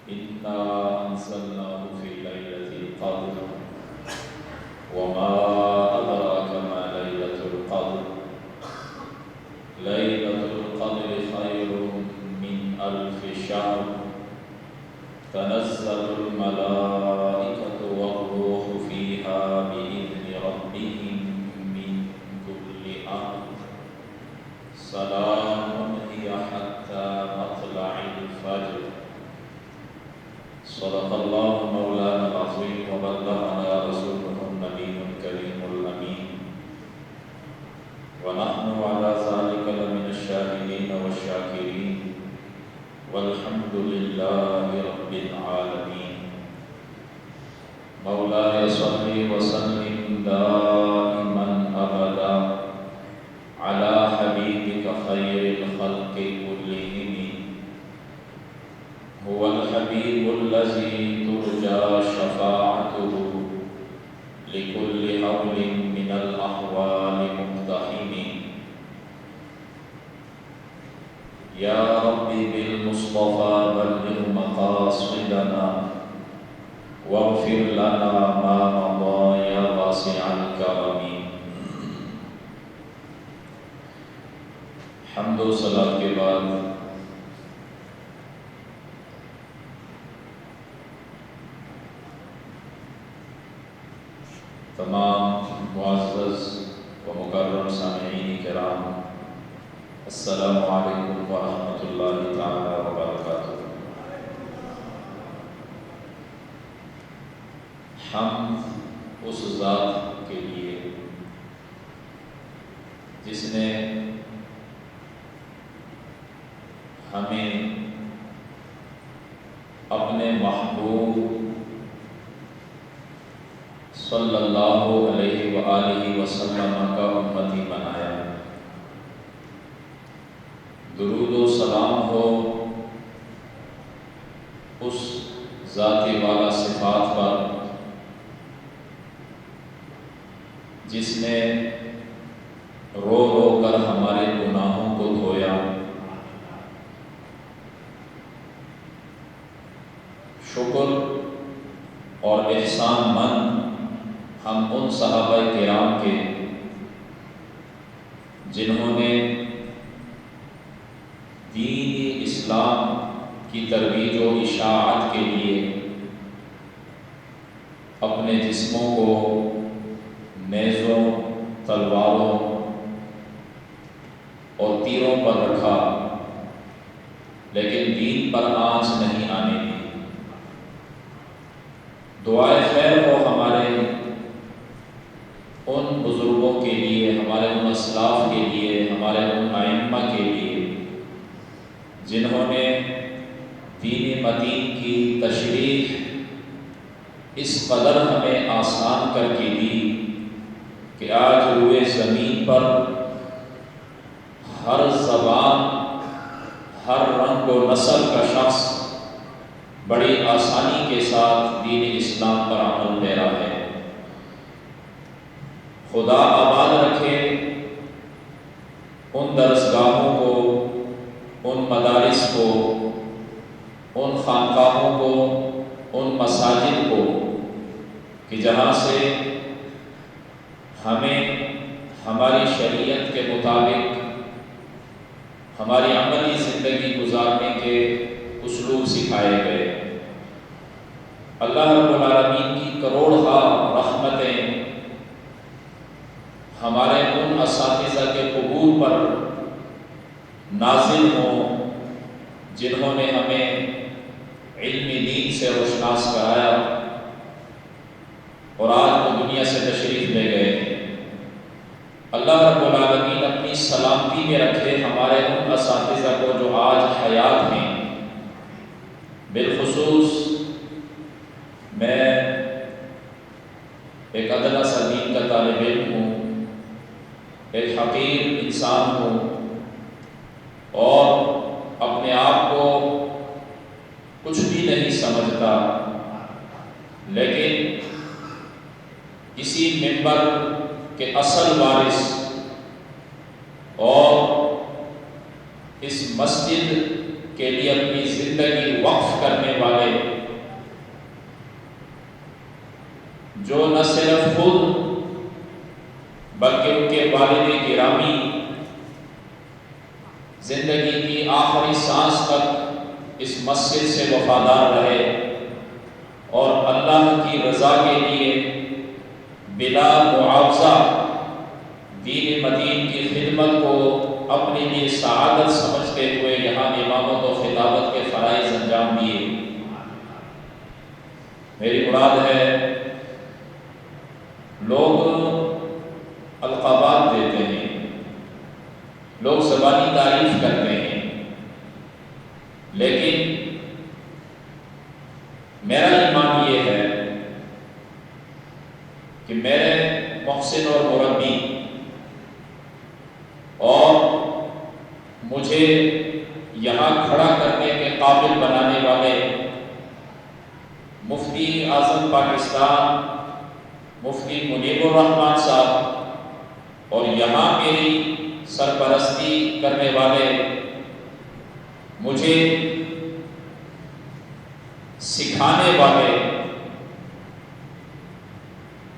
إنا أنزلناه في ليلة القدر وما أدراك ما ليلة القدر ليلة القدر خير من 1000 شهر تنزل الملائكة والروح فيها بإذن ربهم من كل أمر سلام هي حتى مطلع الفجر صدق الله مولانا العظيم وبلغنا رسوله النبي الكريم الأمين ونحن على ذلك لمن الشاهدين والشاكرين والحمد لله رب العالمين مولاي صل وسلم دائما أبدا على حبيبك خير الخلق كلهم هو الحبيب الذي ترجى شفاعته لكل حول من الأحوال مقتحم يا ربي بالمصطفى بلغ مقاصدنا واغفر لنا ما مضى يا واسع الكرم حمد و صلاۃ کے بعد تمام معزز و مکرم سامعین کرام السلام علیکم ورحمۃ اللہ تعالی وبرکاتہ۔ حمد اس ذات کے لیے جس نے ہمیں اپنے محبوب صلی اللہ علیہ وآلہ وسلم کا امتی بنایا۔ درود و سلام ہو اس ذات والا صفات پر جس نے رو رو کر ہمارے گناہوں کو دھویا، شکر اور احسان مند ہم ان صحابہ کرام کے جنہوں نے دین اسلام کی ترویج و اشاعت کے لیے اپنے جسموں کو نیزوں، تلواروں اور تیروں پر رکھا لیکن دین پر آنچ نہیں آنے دی۔ دعائے خیر ہو ہمارے ان بزرگوں کے لیے، ہمارے ان اسلاف کے لیے، ہمارے ان ائمہ کے لیے جنہوں نے دین متین کی تشریح اس قدر ہمیں آسان کر کے دی کہ آج روئے زمین پر ہر زبان، ہر رنگ و نسل کا شخص بڑی آسانی کے ساتھ دین اسلام پر عمل پیرا ہے۔ خدا آباد رکھے ان درسگاہوں کو، ان مدارس کو، ان خانقاہوں کو، ان مساجد کو کہ جہاں سے ہمیں ہماری شریعت کے مطابق ہماری عملی زندگی گزارنے کے اسلوب سکھائے گئے۔ اللہ رب العالمین کی کروڑہا رحمتیں ہمارے ان اساتذہ کے قبول پر نازل ہوں جنہوں نے ہمیں علم دین سے روشناس کرایا اور آج وہ دنیا سے تشریف لے گئے۔ اللہ رب العالمین اپنی سلامتی میں رکھے ہمارے ان اساتذہ کو جو آج حیات ہیں۔ بالخصوص میں ایک ادنا سا دین کا طالب علم ہوں، ایک حقیر انسان ہوں اور اپنے آپ کو کچھ بھی نہیں سمجھتا، لیکن اسی منبر کے اصل وارث اور اس مسجد کے لیے اپنی زندگی وقف کرنے والے جو نہ صرف خود بلکہ ان کے والد گرامی زندگی کی آخری سانس تک اس مسجد سے وفادار رہے اور اللہ کی رضا کے لیے بلا معاوضہ دین مدین کی خدمت کو اپنے لیے سعادت سمجھتے ہوئے یہاں امامت و خطابت کے فرائض انجام دیے۔ میری مراد ہے لوگ القابات دیتے ہیں، لوگ زبانی تعریف کرتے ہیں، لیکن میرا ایمان یہ ہے کہ میرے محسن اور مربی اور مجھے یہاں کھڑا کرنے کے قابل بنانے والے مفتی اعظم پاکستان مفتی منیب الرحمان صاحب اور یہاں میری سرپرستی کرنے والے مجھے سکھانے والے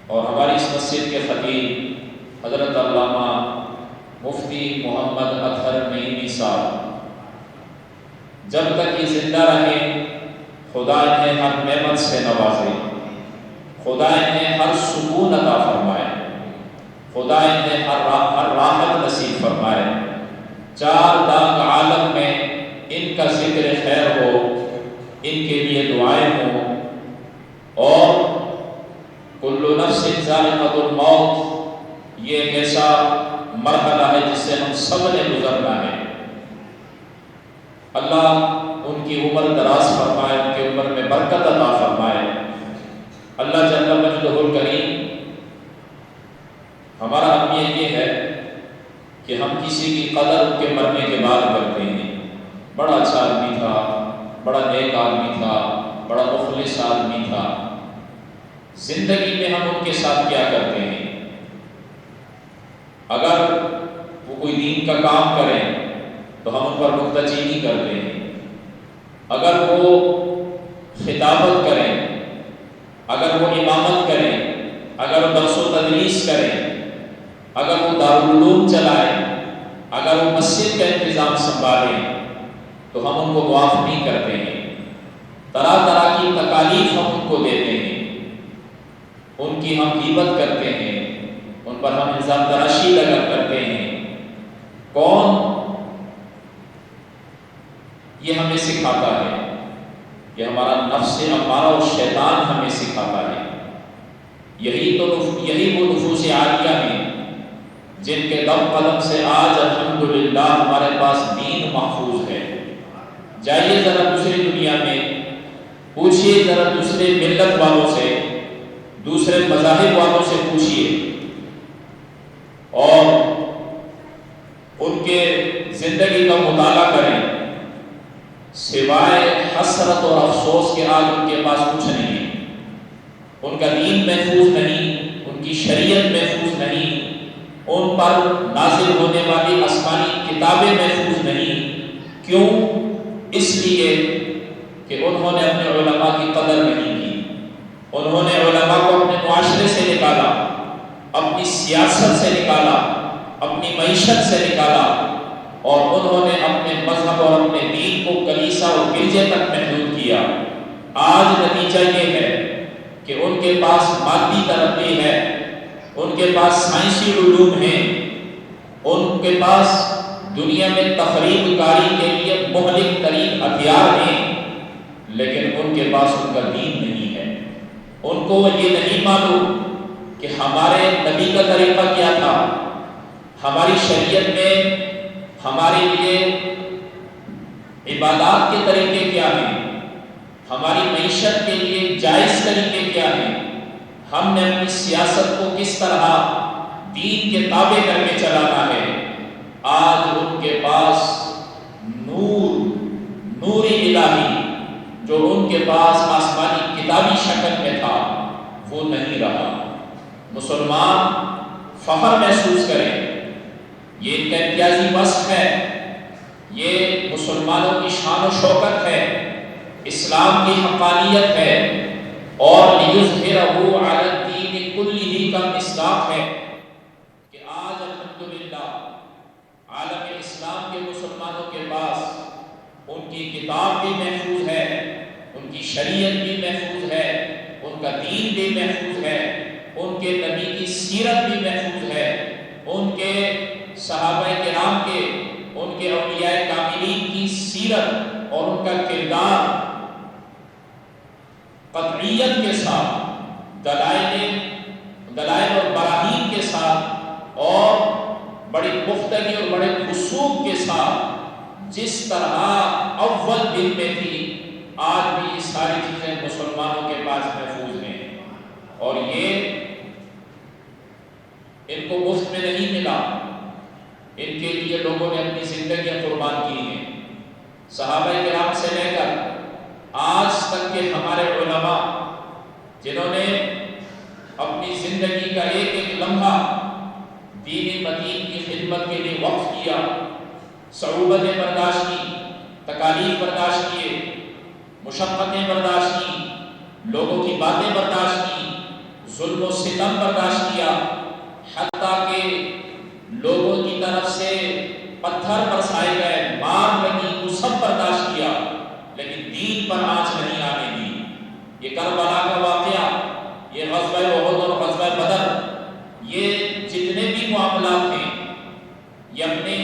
اور ہماری اس مسجد کے خطیب حضرت علامہ مفتی محمد اطہر نعیمی صاحب، جب تک یہ زندہ رہے خدا انہیں ہر نعمت سے نوازے، خدا انہیں ہر سکون عطا فرمائے، خدا انہیں ہر راحت نصیب فرمائے، چار دانگ عالم میں ان کا ذکر خیر ہو، ان کے لیے دعائیں ہوں، اور کل نفس ذائقۃ الموت یہ ایک ایسا مرحلہ ہے جس سے ہم سب نے گزرنا ہے۔ اللہ ان کی عمر دراز فرمائے، ان کی عمر میں برکت عطا فرمائے۔ اللہ جل مجدہ الکریم، ہمارا عقیدہ یہ ہے کہ ہم کسی کی قدر ان کے مرنے کے بعد کرتے ہیں۔ بڑا اچھا آدمی تھا، بڑا نیک آدمی تھا، بڑا مخلص آدمی تھا، زندگی میں ہم ان کے ساتھ کیا کرتے ہیں؟ اگر وہ کوئی دین کا کام کریں تو ہم ان پر متجینی کرتے ہیں، اگر وہ خطابت کریں، اگر وہ امامت کریں، اگر وہ درس و تدریس کریں، اگر وہ دارالعلوم چلائیں، اگر وہ مسجد کا انتظام سنبھالیں تو ہم ان کو معاف نہیں کرتے ہیں۔ طرح طرح کی تکالیف ہم ان کو دیتے ہیں، ان کی ہم غیبت کرتے ہیں، ان پر ہم الزام تراشی لگا کرتے ہیں۔ کون یہ ہمیں سکھاتا ہے؟ یہ ہمارا نفس امارہ اور شیطان ہمیں سکھاتا ہے۔ یہی وہ نفوس عالیہ ہیں جن کے دم قدم سے آج الحمدللہ ہمارے پاس دین محفوظ ہے۔ جائیے ذرا دوسری دنیا میں، پوچھئے ذرا دوسرے ملت والوں سے، دوسرے مذاہب والوں سے پوچھئے اور ان کے زندگی کا مطالعہ کریں، سوائے حسرت اور افسوس کے آج ان کے پاس کچھ نہیں ہے۔ ان کا دین محفوظ نہیں، ان کی شریعت محفوظ نہیں، ان پر نازل ہونے والی آسمانی کتابیں محفوظ نہیں۔ کیوں؟ اس لیے کہ انہوں نے اپنے علماء کی قدر نہیں کی، انہوں نے علماء کو اپنے معاشرے سے نکالا، اپنی سیاست سے نکالا، اپنی معیشت سے نکالا، اور انہوں نے اپنے مذہب اور اپنے دین کو کلیسا اور گرجے تک محدود کیا۔ آج نتیجہ یہ ہے کہ ان کے پاس مادی ترقی ہے، ان کے پاس سائنسی علوم ہیں، ان کے پاس دنیا میں تخریب کاری کے لیے مہلک ترین ہتھیار ہیں، لیکن ان کے پاس ان کا دین نہیں ہے۔ ان کو یہ نہیں معلوم کہ ہمارے نبی کا طریقہ کیا تھا، ہماری شریعت میں ہمارے لیے عبادات کے طریقے کیا ہیں، ہماری معیشت کے لیے جائز طریقے کیا ہیں، ہم نے اپنی سیاست کو کس طرح دین کے تابع کر کے چلانا ہے۔ آج ان کے پاس نور الہی جو ان کے پاس آسمانی کتابی شکل میں تھا وہ نہیں رہا۔ مسلمان فخر محسوس کریں، یہ ان کا امتیازی وصف ہے، یہ مسلمانوں کی شان و شوکت ہے، اسلام کی حقانیت ہے، اور لِيُظْهِرَهُ عَلَى الدِّينِ کلہ کا مصداق ہے کہ آج الحمدللہ عالم اسلام کے مسلمانوں کے پاس ان کی کتاب بھی محفوظ ہے، ان کی شریعت بھی محفوظ ہے، ان کا دین بھی محفوظ ہے، ان کے نبی کی سیرت بھی محفوظ ہے، ان کے صحابہ کرام کے، ان کے اولیاء کاملین کی سیرت اور ان کا کردار قطعیت کے ساتھ دلائل اور براہین کے ساتھ اور بڑی پختگی اور بڑے خصوص کے ساتھ جس طرح اول دن میں تھی آج بھی یہ ساری چیزیں مسلمانوں کے پاس محفوظ ہیں، اور یہ ان کو مفت میں نہیں ملا، ان کے لیے لوگوں نے اپنی زندگیاں قربان کی ہیں۔ صحابہ کرام سے لے کر آج تک کے ہمارے علماء جنہوں نے اپنی زندگی کا ایک ایک لمحہ دین مدین کی خدمت کے لیے وقف کیا، صعوبتیں برداشت کی، تکالیف برداشت کیے، مشقتیں برداشت کی، لوگوں کی باتیں برداشت کی، ظلم و ستم برداشت کیا، حتیٰ کہ لوگوں کی طرف سے پتھر برسائے گئے، مار لگی، وہ سب برداشت کیا، لیکن دین پر آنچ نہیں آنے دی۔ یہ کربلا کا واقعہ، یہ غزوہ احد اور غزوہ بدر، یہ جتنے بھی معاملات ہیں، یہ اپنے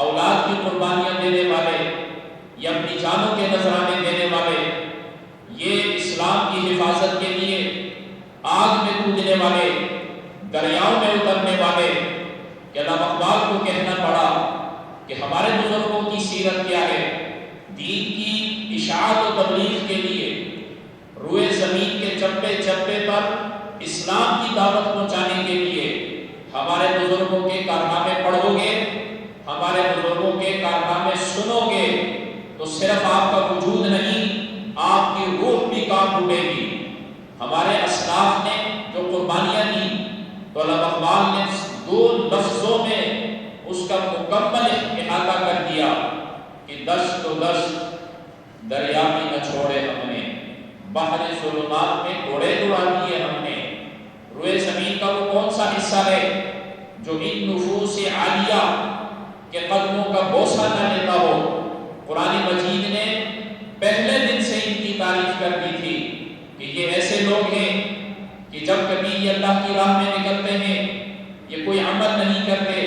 اولاد کی قربانیاں دینے والے، یہ اپنی جانوں کے نذرانے دینے والے، یہ اسلام کی حفاظت کے لیے آگ میں کودنے والے، دریاؤں میں اترنے والے، کہ علامہ اقبال کو کہنا پڑا کہ ہمارے بزرگوں کی سیرت کیا ہے، دین کی اشاعت و تبلیغ کے لیے روئے زمین کے چپے چپے پر اسلام کی دعوت پہنچانے کے لیے ہمارے بزرگوں کے کارنامے پڑھو گے، ہمارے بزرگوں کے کارنامے سنو گے تو صرف آپ کا وجود نہیں، آپ کی روح بھی کام اٹھے گی۔ ہمارے اسلاف نے جو قربانیاں دی تو علامہ اقبال نے دو لفظوں میں اس کا مکمل احاطہ کر دیا کہ دشت و دشت دریا میں نہ چھوڑے ہم نے، بحر ظلمات میں گھوڑے دوڑا دیے ہم نے۔ روئے زمین کا وہ کون سا حصہ ہے جو ان نفوس عالیہ کے قدموں کا بوسہ نہ لیتا ہو؟ قرآن مجید نے پہلے دن سے ان کی تعریف کر دی تھی کہ یہ ایسے لوگ ہیں کہ جب کبھی یہ اللہ کی راہ میں نکلتے ہیں یہ کوئی عمل نہیں کرتے،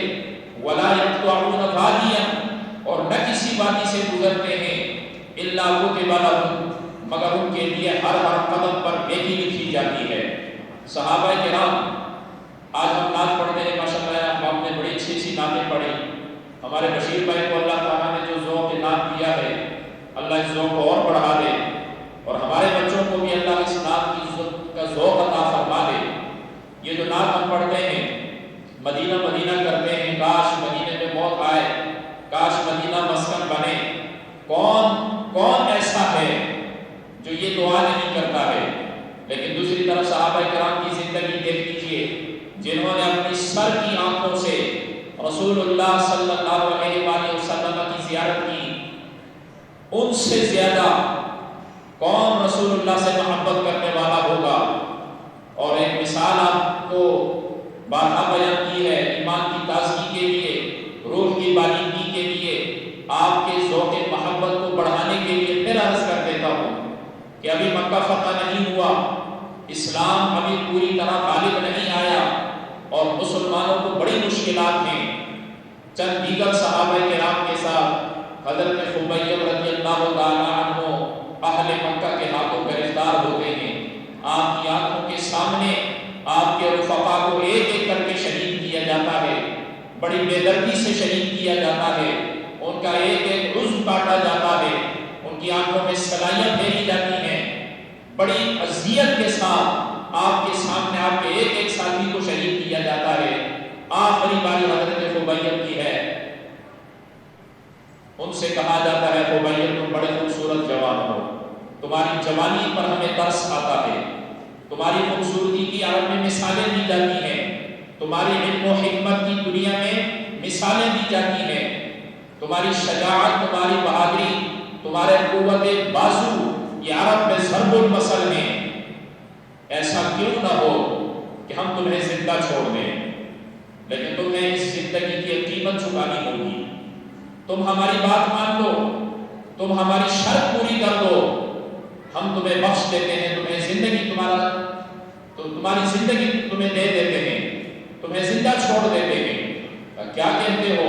وَلَا يَقْطَعُونَ وَادِيًا، اور نہ کسی وادی سے گزرتے ہیں، إِلَّا كُتِبَ لَهُم، مگر ان کے لیے ہر قدم پر نیکی لکھی جاتی ہے۔ صحابہ کرام، آج ہم نعت پڑھتے ہیں، ماشاءاللہ ہم نے بڑی اچھی اچھی نعتیں پڑھی، ہمارے بشیر بھائی کو اللہ تعالیٰ نے جو ذوق نعت دیا ہے اللہ اس ذوق کو اور بڑھا دے، اور ہمارے بچوں کو بھی اللہ اس نعت کا ذوق عطا فرما دے۔ یہ جو نعت ہم پڑھتے ہیں، مدینہ مدینہ کرتے ہیں، کاش مدینے میں موت آئے، کاش مدینہ مسکن بنے، کون ایسا ہے جو یہ دعا نہیں کرتا ہے؟ لیکن دوسری طرف صحابہ کرام کی زندگی دیکھ لیجئے، جنہوں نے اپنی سر کی آنکھوں سے رسول اللہ صلی اللہ علیہ وآلہ وسلم کی زیارت کی، ان سے زیادہ کون رسول اللہ سے محبت کرنے والا ہوگا؟ اور ایک مثال آپ کو بارہا بیان کی ہے، ایمان کی تازگی کے لیے، روح کی بالغی کے لیے، آپ کے ذوق محبت کو بڑھانے کے لیے پھر عرض کر دیتا ہوں کہ ابھی مکہ فتح نہیں ہوا، اسلام ابھی پوری طرح غالب نہیں آیا اور مسلمانوں کو بڑی مشکلات ہیں۔ چند دیگر صحابہ کرام کے ساتھ حضرت خبیب رضی اللہ تعالیٰ عنہ اہل مکہ کے ہاتھوں گرفتار ہوتے ہیں، آپ کی آنکھوں کے سامنے آپ کے رفقا کو ایک ایک کر کے شہید کیا جاتا ہے، بڑی بے دردی سے شہید کیا جاتا ہے، ان کا ایک ایک عضو کاٹا جاتا ہے، ان کی آنکھوں میں سلائیاں پھیری جاتی ہیں، بڑی اذیت کے ساتھ آپ کے سامنے آپ کے ایک ایک ساتھی کو شہید کیا جاتا ہے۔ آخری باری حضرت خبیب کی ہے، ان سے کہا جاتا ہے خبیب تم بڑے خوبصورت جوان ہو، تمہاری جوانی پر ہمیں ترس آتا ہے، تمہاری خوبصورتی کی عرب میں مثالیں دی جاتی ہیں، تمہاری علم و حکمت کی دنیا میں مثالیں دی جاتی ہیں، تمہاری شجاعت، تمہاری بہادری، تمہارے قوت بازو یہ عرب میں ضرب المثل ہیں، ایسا کیوں نہ ہو کہ ہم تمہیں زندہ چھوڑ دیں، لیکن تمہیں اس زندگی کی قیمت چکانی ہوگی، تم ہماری بات مان لو، تم ہماری شرط پوری کر دو، ہم تمہیں بخش دیتے ہیں، تمہیں زندگی تمہاری زندگی تمہیں دے دیتے ہیں، تمہیں زندہ چھوڑ دیتے ہیں۔ کیا کہتے ہو؟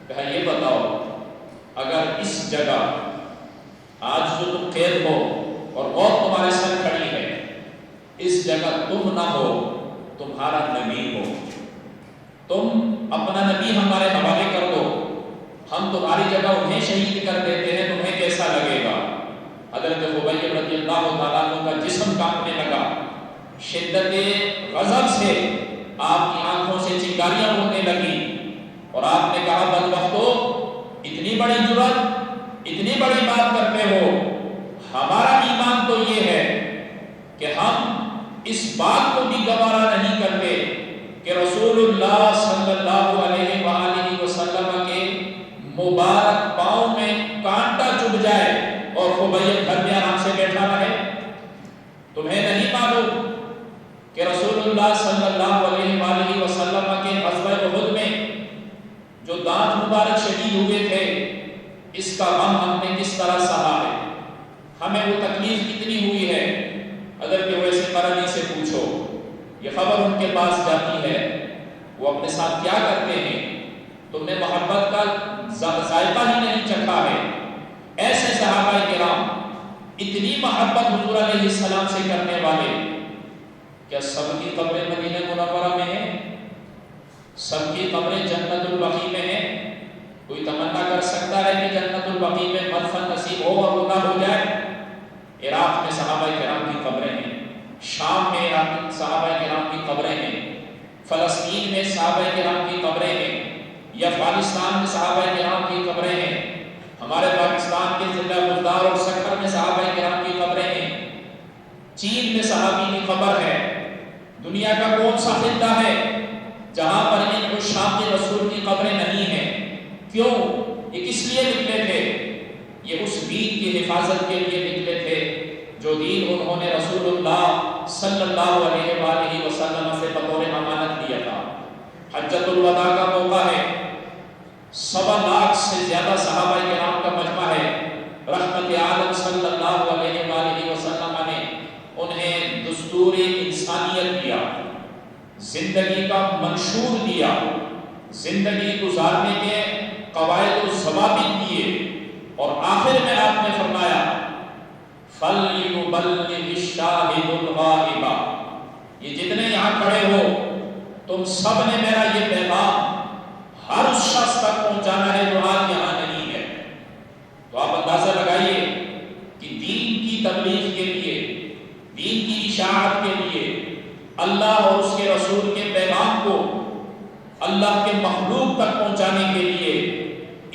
کہا یہ بتاؤ، اگر اس جگہ آج جو تم قید ہو اور موت تمہارے سر کھڑی ہے، اس جگہ تم نہ ہو، تمہارا نبی ہو، تم اپنا نبی ہمارے حوالے کر دو، ہم تمہاری جگہ انہیں شہید کر دیتے ہیں، تمہیں کیسا لگے گا؟ حضرت خبیب رضی اللہ تعالیٰ عنہ کا جسم کانپنے لگا، شدت غضب سے آپ کی آنکھوں سے چنگاریاں ہونے لگی، اور آپ نے کہا بدبختو، اتنی بڑی جرأت، اتنی بڑی بات کرتے ہو؟ ہمارا ایمان تو یہ ہے کہ ہم اس بات کو بھی گوارا نہیں کرتے کہ رسول اللہ صلی اللہ علیہ وآلہ وسلم کے مبارک پاؤں میں کانٹا چبھ جائے اور خبیب گھر میں آرام سے بیٹھا رہے۔ تمہیں نہیں معلوم کہ رسول اللہ صلی اللہ علیہ وآلہ وسلم کے غزوہ احد میں جو دانت مبارک شہید ہوئے تھے، اس کا غم ہم نے کس طرح سہا ہے، ہمیں وہ تکلیف کتنی ہوئی ہے؟ حضرت ویسے قرنی سے پوچھو، یہ خبر ان کے پاس جاتی ہے، وہ اپنے ساتھ کیا کرتے ہیں؟ تم نے محبت کا ذائقہ ہی نہیں چکھا ہے۔ ایسے صحابہ کرام اتنی محبت حضور علیہ السلام سے کرنے والے، کیا سب کی قبریں مدینہ منورہ میں ہیں؟ سب کی قبریں جنت البقیع میں ہیں؟ کوئی تمنا کر سکتا ہے کہ جنت البقیع میں مدفن نصیب ہو اور وہ نہ ہو جائے؟ عراق میں صحابہ کرام کی قبریں ہیں، شام میں صحابہ کرام کی قبریں ہیں، فلسطین میں صحابہ کرام کی قبریں ہیں، یا افغانستان میں صحابہ کرام کی قبریں ہیں، ہمارے پاکستان کے ضلع بلدار اور سکھر میں صحابہ کرام کی قبریں ہیں، چین میں صحابی کی قبر ہے۔ دنیا کا کون سا خطہ ہے جہاں پر ان عشاق رسول کی قبریں نہیں ہیں؟ کیوں؟ یہ کس لیے نکلے تھے؟ یہ اس دین کی حفاظت کے لیے نکلے تھے جو دین انہوں نے رسول اللہ صلی اللہ علیہ وآلہ وسلم سے بطور امانت لیا تھا۔ حجۃ الوداع کا موقع ہے، 1.25 سے زیادہ صحابہ کرام کا مجمع ہے، رحمت عالم صلی اللہ علیہ وآلہ وسلم نے انہیں دستور انسانیت دیا، زندگی کا منشور دیا، زندگی گزارنے کے قواعد و ضوابط دیے، اور آخر میں آپ نے فرمایا فَلْيُبَلِّغِ الشَّاهِدُ الْغَائِبَ، یہ جتنے یہاں کھڑے ہو تم سب نے میرا یہ پیغام ہر اس شخص تک پہنچانا ہے جو آج یہاں نہیں ہے۔ تو آپ اندازہ لگائیے کہ دین کی تبلیغ کے لیے، دین کی اشاعت کے لیے، اللہ اور اس کے رسول کے پیغام کو اللہ کے مخلوق تک پہنچانے کے لیے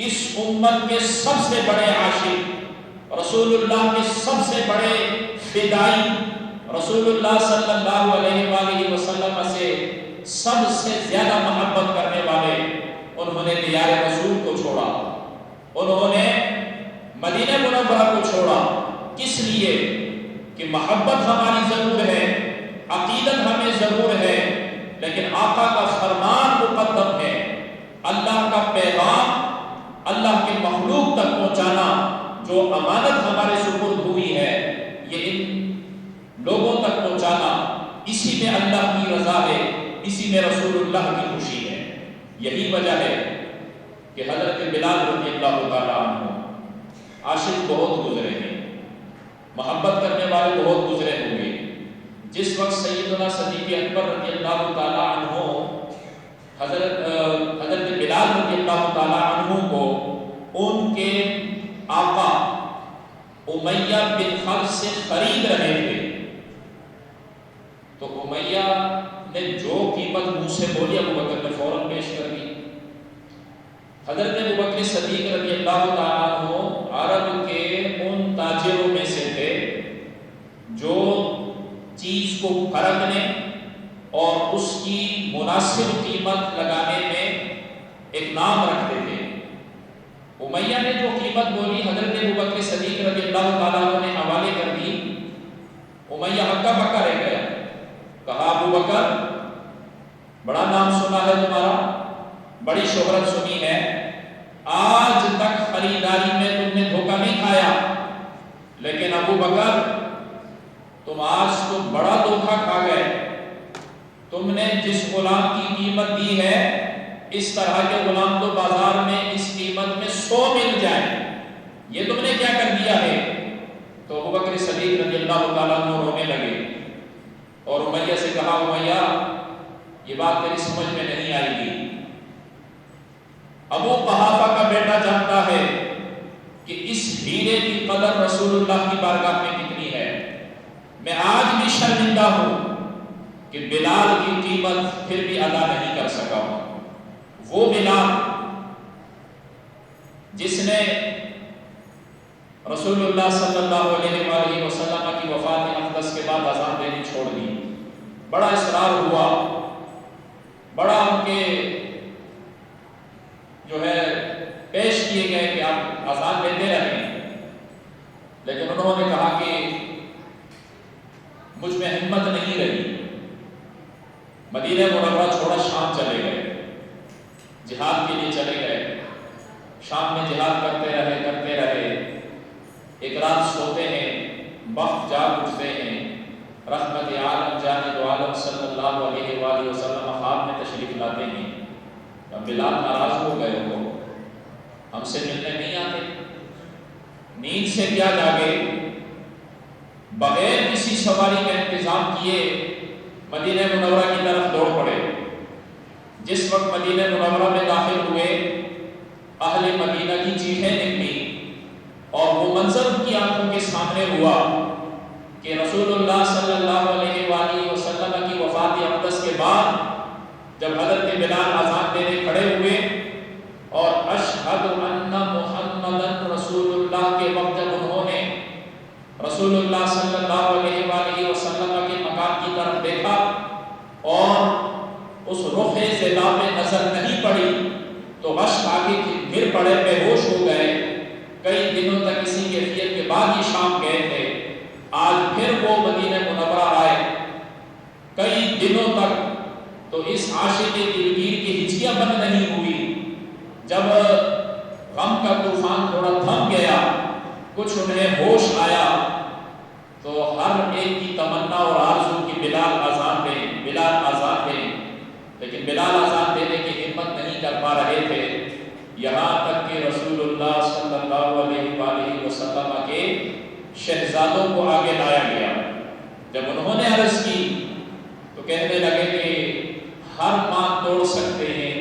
اس امت کے سب سے بڑے عاشق، رسول اللہ کے سب سے بڑے فدائی، رسول اللہ صلی اللہ علیہ وآلہ وسلم سے سب سے زیادہ محبت کرنے والے، انہوں نے دیار رسول کو چھوڑا، انہوں نے مدینہ منورہ کو چھوڑا۔ کس لیے؟ کہ محبت ہماری ضرور ہے، عقیدت ہمیں ضرور ہے، لیکن آقا کا فرمان مقدم ہے۔ اللہ کا پیغام اللہ کے مخلوق تک پہنچانا جو امانت ہمارے سپرد ہوئی ہے، یہ ان لوگوں تک پہنچانا، اسی میں اللہ کی رضا ہے، اسی میں رسول اللہ کی خوشی ہے۔ یہی وجہ ہے کہ حضرت بلال رضی اللہ تعالیٰ عنہ عاشق بہت گزرے ہیں، محبت کرنے والے بہت گزرے ہوں گے۔ جس وقت سیدنا صدیق اکبر رضی اللہ تعالیٰ عنہ حضرت بلال رضی اللہ تعالیٰ عنہ کو ان کے آقا امیہ بن خلف سے خرید رہے تھے، تو امیہ نے جو قیمت منہ سے بولی ابوبکر نے فوراً پیش کر دی۔ حضرت ابوبکر صدیق رضی اللہ تعالیٰ عنہ عرب کے ان تاجروں میں سے تھے جو چیز کو پرکھنے اور اس کی مناسب قیمت لگانے میں ایک نام رکھتے تھے۔ امیہ نے جو قیمت بولی حضرت ابوبکر صدیق رضی اللہ تعالیٰ عنہ نے حوالے کر دی۔ امیہ ہکا بکا رہ گیا، کہا ابوبکر بکر بڑا نام سنا ہے تمہارا، بڑی شہرت سنی ہے، آج تک خریداری میں تم نے دھوکہ نہیں کھایا، لیکن ابو بکر تم آج تو بڑا دھوکہ کھا گئے۔ تم نے جس غلام کی قیمت دی ہے، اس طرح کے غلام تو بازار میں اس قیمت میں 100 مل جائیں، یہ تم نے کیا کر دیا ہے؟ تو ابو بکر صدیق رضی اللہ تعالیٰ عنہ رونے لگے اور امیہ سے کہا، امیہ یہ بات میری سمجھ میں نہیں آئے گی۔ ابو قحافہ کا بیٹا جانتا ہے کہ اس ہیرے کی قدر رسول اللہ کی بارگاہ میں کتنی ہے۔ میں آج بھی شرمندہ ہوں کہ بلال کی قیمت پھر بھی ادا نہیں کر سکا ہوں۔ وہ بلال جس نے رسول اللہ صلی اللہ علیہ وآلہ وسلم کی وفات اقدس کے بعد اذان دینی چھوڑ دی، بڑا اصرار ہوا، بڑا ان کے جو ہے پیش کیے گئے کہ آپ اذان دیتے رہیں، لیکن انہوں نے کہا کہ مجھ میں ہمت نہیں رہی۔ مدینہ منورہ چھوڑا شام چلے گئے، جہاد کے لیے چلے گئے، شام میں جہاد کرتے رہے، ایک رات سوتے ہیں، وقت جاگ اٹھتے ہیں، رحمت عالم جانب عالم صلی اللہ علیہ وآلہ وسلم خواب میں تشریف لاتے ہیں۔ اب بلال ناراض ہو گئے، ہو ہم سے ملنے نہیں آتے، نیند سے کیا جاگے، بغیر کسی سواری کا انتظام کیے مدینہ منورہ کی طرف دوڑ پڑے۔ جس وقت مدینہ منورہ میں داخل ہوئے، اہل مدینہ کی چیخیں نکلی اور وہ منظر ان کی آنکھوں کے سامنے ہوا کہ رسول اللہ صلی اللہ علیہ وآلہ وسلم کی وفات اقدس کے بعد جب حضرت بلال اذان دینے کھڑے ہوئے اور اشہد ان محمدن رسول اللہ کے وقت جب انہوں نے رسول اللہ صلی اللہ علیہ وآلہ وسلم کے مقام کی طرف دیکھا اور اس رخ زیبا میں نظر نہیں پڑی تو غش آگے گر پڑے، بے ہوش ہو گئے۔ کئی دنوں تک اسی کیفیت کے بعد ہی شام گئے تھے، آج پھر وہ مدینہ منورہ آئے، کئی دنوں تک تو اس عاشق دلگیر کی ہچکیاں بند نہیں ہوئی۔ جب غم کا طوفان تھوڑا تھم گیا، کچھ انہیں ہوش آیا، تو ہر ایک کی تمنا اور آرزو کی بلال آزان دیں، بلال آزان دیں، لیکن بلال آزان دینے کی ہمت نہیں کر پا رہے تھے، یہاں تک کہ رسول اللہ صلی اللہ علیہ وآلہ وسلم کے شہزادوں کو آگے لایا گیا۔ جب انہوں نے عرض کی تو کہنے لگے کہ ہر بات توڑ سکتے ہیں،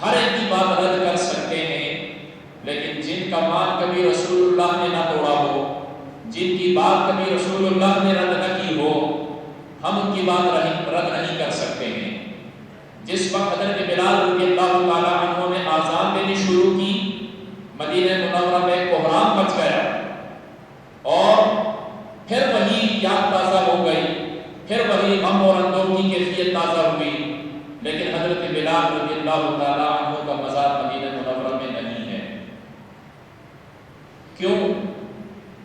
ہر ایک کی بات رد کر سکتے ہیں، لیکن جن کا بات کبھی رسول اللہ نے نہ توڑا ہو، جن کی بات کبھی رسول اللہ نے رد نہ کی ہو، ہم ان کی بات رد نہیں کر سکتے ہیں۔ جس وقت حضرت بلال رضی اللہ تعالیٰ عنہ نے آذان دینی شروع کی، مدینہ منورہ میں کوہرام مچ گیا اور پھر وہی یاد تازہ ہو گئی، پھر وہی غم اور اندوہ کی کیفیت تازہ ہوئی، لیکن حضرت بلال رضی اللہ تعالیٰ عنہ کا مزار مدینہ منورہ میں نہیں ہے۔ کیوں؟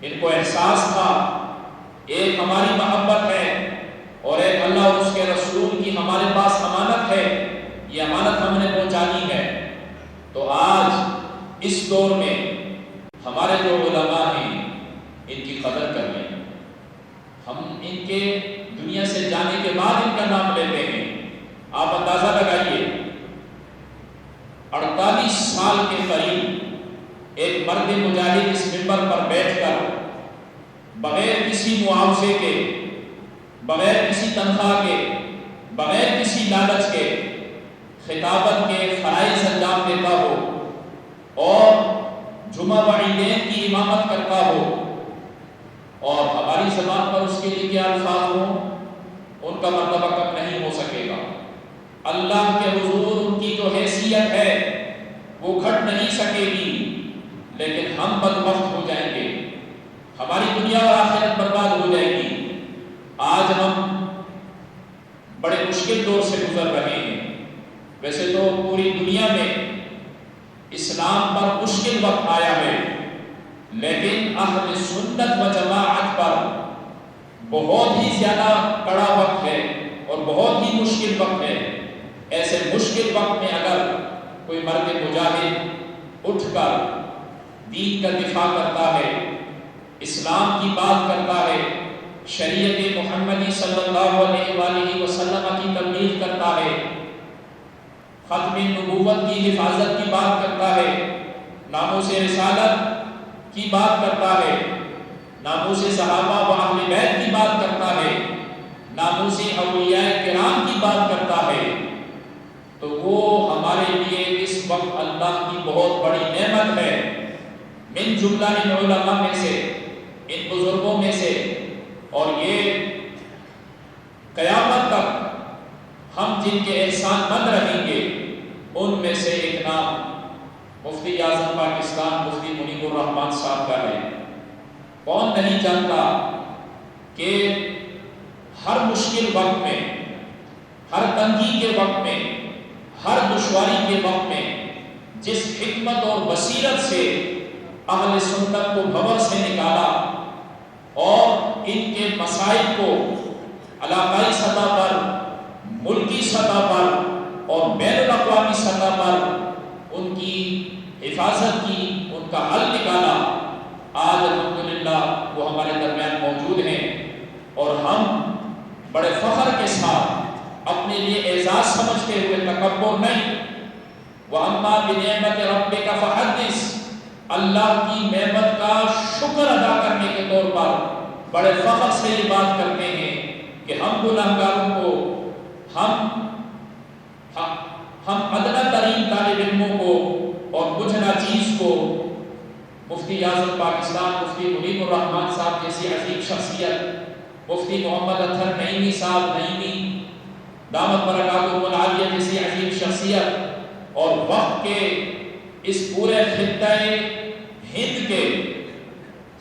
ان کو احساس تھا ایک ہماری محبت ہے اور ایک اللہ اور اس کے رسول کی ہمارے پاس امانت ہے، یہ امانت ہم نے پہنچانی ہے۔ تو آج اس دور میں ہمارے جو علماء ہیں ان کی قدر کر لیں، ہم ان کے دنیا سے جانے کے بعد ان کا نام لیتے ہیں۔ آپ اندازہ لگائیے، 48 سال کے قریب ایک مرد مجاہد اس منبر پر بیٹھ کر بغیر کسی معاوضے کے، بغیر کسی تنخواہ کے، بغیر کسی لالچ کے خطابت کے فرائض انجام دیتا ہو اور جمعہ و عیدین کی امامت کرتا ہو، اور ہماری زبان پر اس کے لیے کیا الفاظ ہوں، ان کا مرتبہ کم نہیں ہو سکے گا۔ اللہ کے حضور ان کی جو حیثیت ہے وہ گھٹ نہیں سکے گی، لیکن ہم بدبخت ہو جائیں گے، ہماری دنیا اور آخرت برباد ہو جائے گی۔ آج ہم بڑے مشکل دور سے گزر رہے ہیں۔ ویسے تو پوری دنیا میں اسلام پر مشکل وقت آیا ہے، لیکن اہل سنت و جماعت پر بہت ہی زیادہ کڑا وقت ہے اور بہت ہی مشکل وقت ہے، ایسے مشکل وقت میں اگر کوئی مرد مجاہد اٹھ کر دین کا دفاع کرتا ہے، اسلام کی بات کرتا ہے، شریعت محمدی صلی اللہ علیہ وآلہ وسلم کی تبلیغ کرتا ہے، ختم نبوت کی حفاظت کی بات کرتا ہے، ناموس رسالت کی بات کرتا ہے، ناموس صحابہ و اہل بیت کی بات کرتا ہے، ناموس اولیاء کرام کی بات کرتا ہے، تو وہ ہمارے لیے اس وقت اللہ کی بہت بڑی نعمت ہے۔ من جملہ ان علماء میں سے، ان بزرگوں میں سے، اور یہ قیامت تک ہم جن کے احسان مند رہیں گے ان میں سے ایک نام مفتی اعظم پاکستان مفتی منیب الرحمان صاحب کا ہے۔ کون نہیں جانتا کہ ہر مشکل وقت میں، ہر تنگی کے وقت میں، ہر دشواری کے وقت میں جس حکمت اور بصیرت سے اہل سنت کو بھور سے نکالا اور ان کے مسائل کو علاقائی سطح پر، ملکی سطح پر اور بین الاقوامی سطح پر ان کی حفاظت کی، ان کا حل نکالا، آج الحمدللہ وہ ہمارے درمیان موجود ہیں اور ہم بڑے فخر کے ساتھ اپنے لیے اعزاز سمجھتے ہوئے، تکبر نہیں، وَأَمَّا بِنِعْمَةِ رَبِّكَ فَحَدِّثْ، اللہ کی نعمت کا شکر ادا کرنے کے طور پر بڑے فخر سے یہ بات کرتے ہیں کہ ہم گناہگاروں کو، ہم ادنا ترین طالب علموں کو اور کچھ ناچیز کو مفتی اعظم پاکستان مفتی منیب الرحمان صاحب جیسی عظیم شخصیت، مفتی محمد اطہر نعیمی صاحب نعیمی دامت برکاتہ العالیہ جیسی عظیم شخصیت، اور وقت کے اس پورے خطہ ہند کے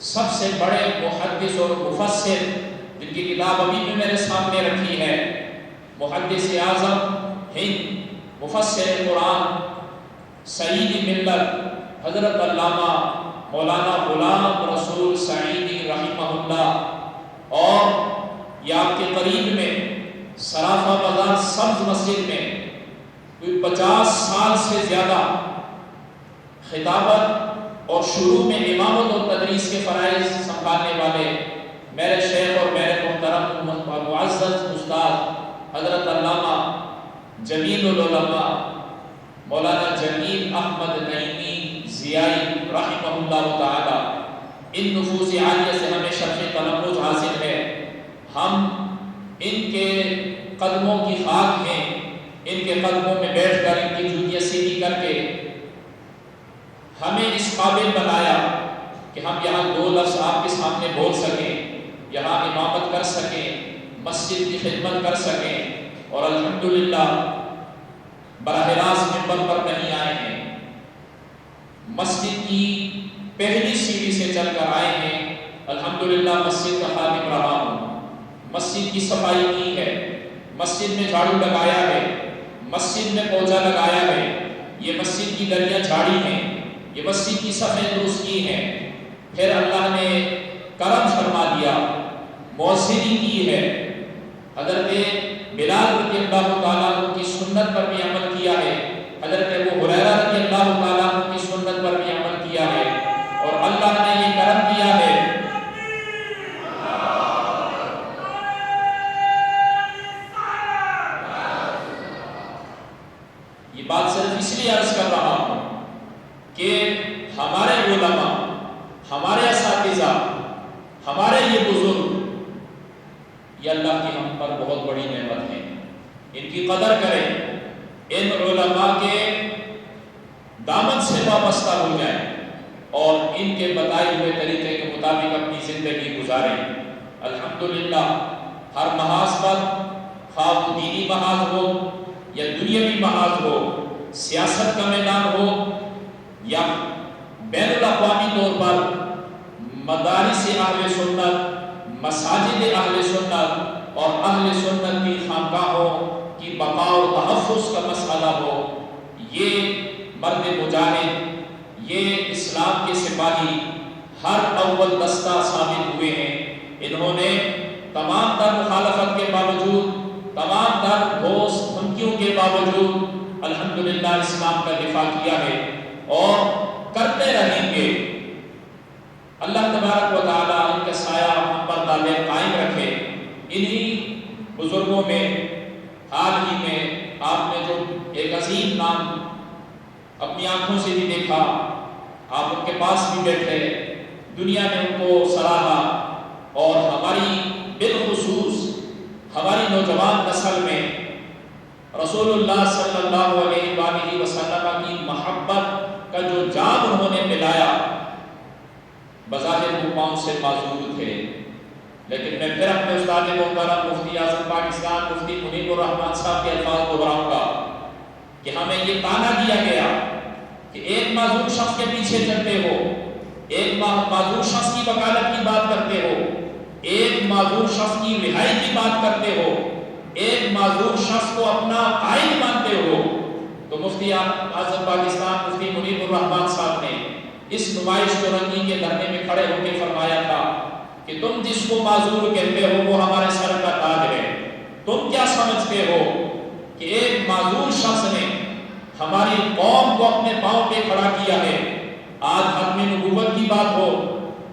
سب سے بڑے محدث اور مفسر، جن کی کتاب ابھی بھی میرے سامنے رکھی ہے، محدث اعظم ہند، مفسر قرآن، سعید ملت حضرت علامہ مولانا غلام رسول سعیدی رحمہ اللہ، اور یہ آپ کے قریب میں سرافہ بازار سبز مسجد میں کوئی 50 سال سے زیادہ خطابت اور شروع میں امامت اور تدریس کے فرائض سنبھالنے والے میرے شیخ اور میرے محترم معزز استاد حضرت علامہ جمیل العلماء مولانا جمیل احمد نعیمی ضیائی رحمہ اللہ تعالی، ان نفوس عالیہ سے ہمیں شرف تلمذ حاصل ہے۔ ہم ان کے قدموں کی خاک ہیں، ان کے قدموں میں بیٹھ کر، ان کی جوتیاں سیدھی کر کے ہمیں اس قابل بنایا کہ ہم یہاں 2 لفظ آپ کے سامنے بول سکیں، یہاں امامت کر سکیں، مسجد کی خدمت کر سکیں، اور الحمدللہ براہ راست منبر پر نہیں آئے ہیں، مسجد کی پہلی سیڑھی سے چل کر آئے ہیں، الحمدللہ مسجد کا خادم رہا ہوں، مسجد کی صفائی کی ہے، مسجد میں جھاڑو لگایا ہے، مسجد میں پوچھا لگایا ہے، یہ مسجد کی گلیاں جھاڑی ہیں، یہ مسجد کی صفیں درست کی ہیں، پھر اللہ نے کرم فرما دیا، موثری کی ہے، حضرت بلال رضی اللہ تعالیٰ عنہ کی سنت پر بھی عمل کیا ہے، حضرت ابو ہریرہ رضی اللہ تعالیٰ عنہ کی سنت پر بھی عمل کیا ہے، اور اللہ نے یہ کرم کیا ہے۔ یہ بات صرف اس لیے عرض کر رہا ہوں کہ ہمارے علماء، ہمارے اساتذہ، ہمارے یہ بزرگ، یہ اللہ کی ہم پر بہت بڑی نعمت ہے، ان کی قدر کریں، ان علماء کے دامن سے وابستہ ہو جائیں اور ان کے بتائے ہوئے طریقے کے مطابق اپنی زندگی گزاریں۔ الحمدللہ ہر محاذ پر، خواہ وہ دینی محاذ ہو یا دنیاوی محاذ ہو، سیاست کا میدان ہو یا بین الاقوامی طور پر مدارس اہل سنت، مساجد اہل سنت اور اہل سنت کی خانقاہوں کی بقا اور تحفظ کا مسئلہ ہو، یہ مرد مجاہد، یہ اسلام کے سپاہی ہر اول دستہ ثابت ہوئے ہیں۔ انہوں نے تمام تر مخالفت کے باوجود، تمام تر باوجود الحمدللہ اسلام کا دفاع کیا ہے اور کرتے رہیں گے۔ اللہ تبارک و تعالیٰ ان کا سایہ ہم پر دائم قائم رکھے۔ انہی بزرگوں میں حال ہی میں آپ نے جو ایک عظیم نام اپنی آنکھوں سے بھی دیکھا، آپ ان کے پاس بھی بیٹھے، دنیا نے ان کو سراہا، اور ہماری بالخصوص ہماری نوجوان نسل میں رسول اللہ صلی اللہ علیہ وآلہ وسلم کی محبت کا جو جام انہوں نے ملایا، بظاہر وہ پاؤں سے معذور تھے، لیکن میں پھر اپنے استاد محترم مفتی اعظم پاکستان مفتی منیب الرحمان صاحب کے الفاظ دہراؤں گا کہ ہمیں یہ تانا دیا گیا کہ ایک معذور شخص کے پیچھے چلتے ہو، ایک معذور شخص کی وکالت کی بات کرتے ہو، ایک معذور شخص کی رہائی کی بات کرتے ہو، ایک معذور شخص کو اپنا قائد مانتے ہو۔ تو مفتی اعظم پاکستان مفتی منیب الرحمان صاحب نے اس نمائش چورنگی کے دھرنے میں کھڑے ہو کے فرمایا تھا کہ تم جس کو معذور کہتے ہو وہ ہمارے سر کا تاج ہے۔ تم کیا سمجھتے ہو کہ ایک معذور شخص نے ہماری قوم کو اپنے پاؤں پہ کھڑا کیا ہے؟ آج ختم نبوت کی بات ہو،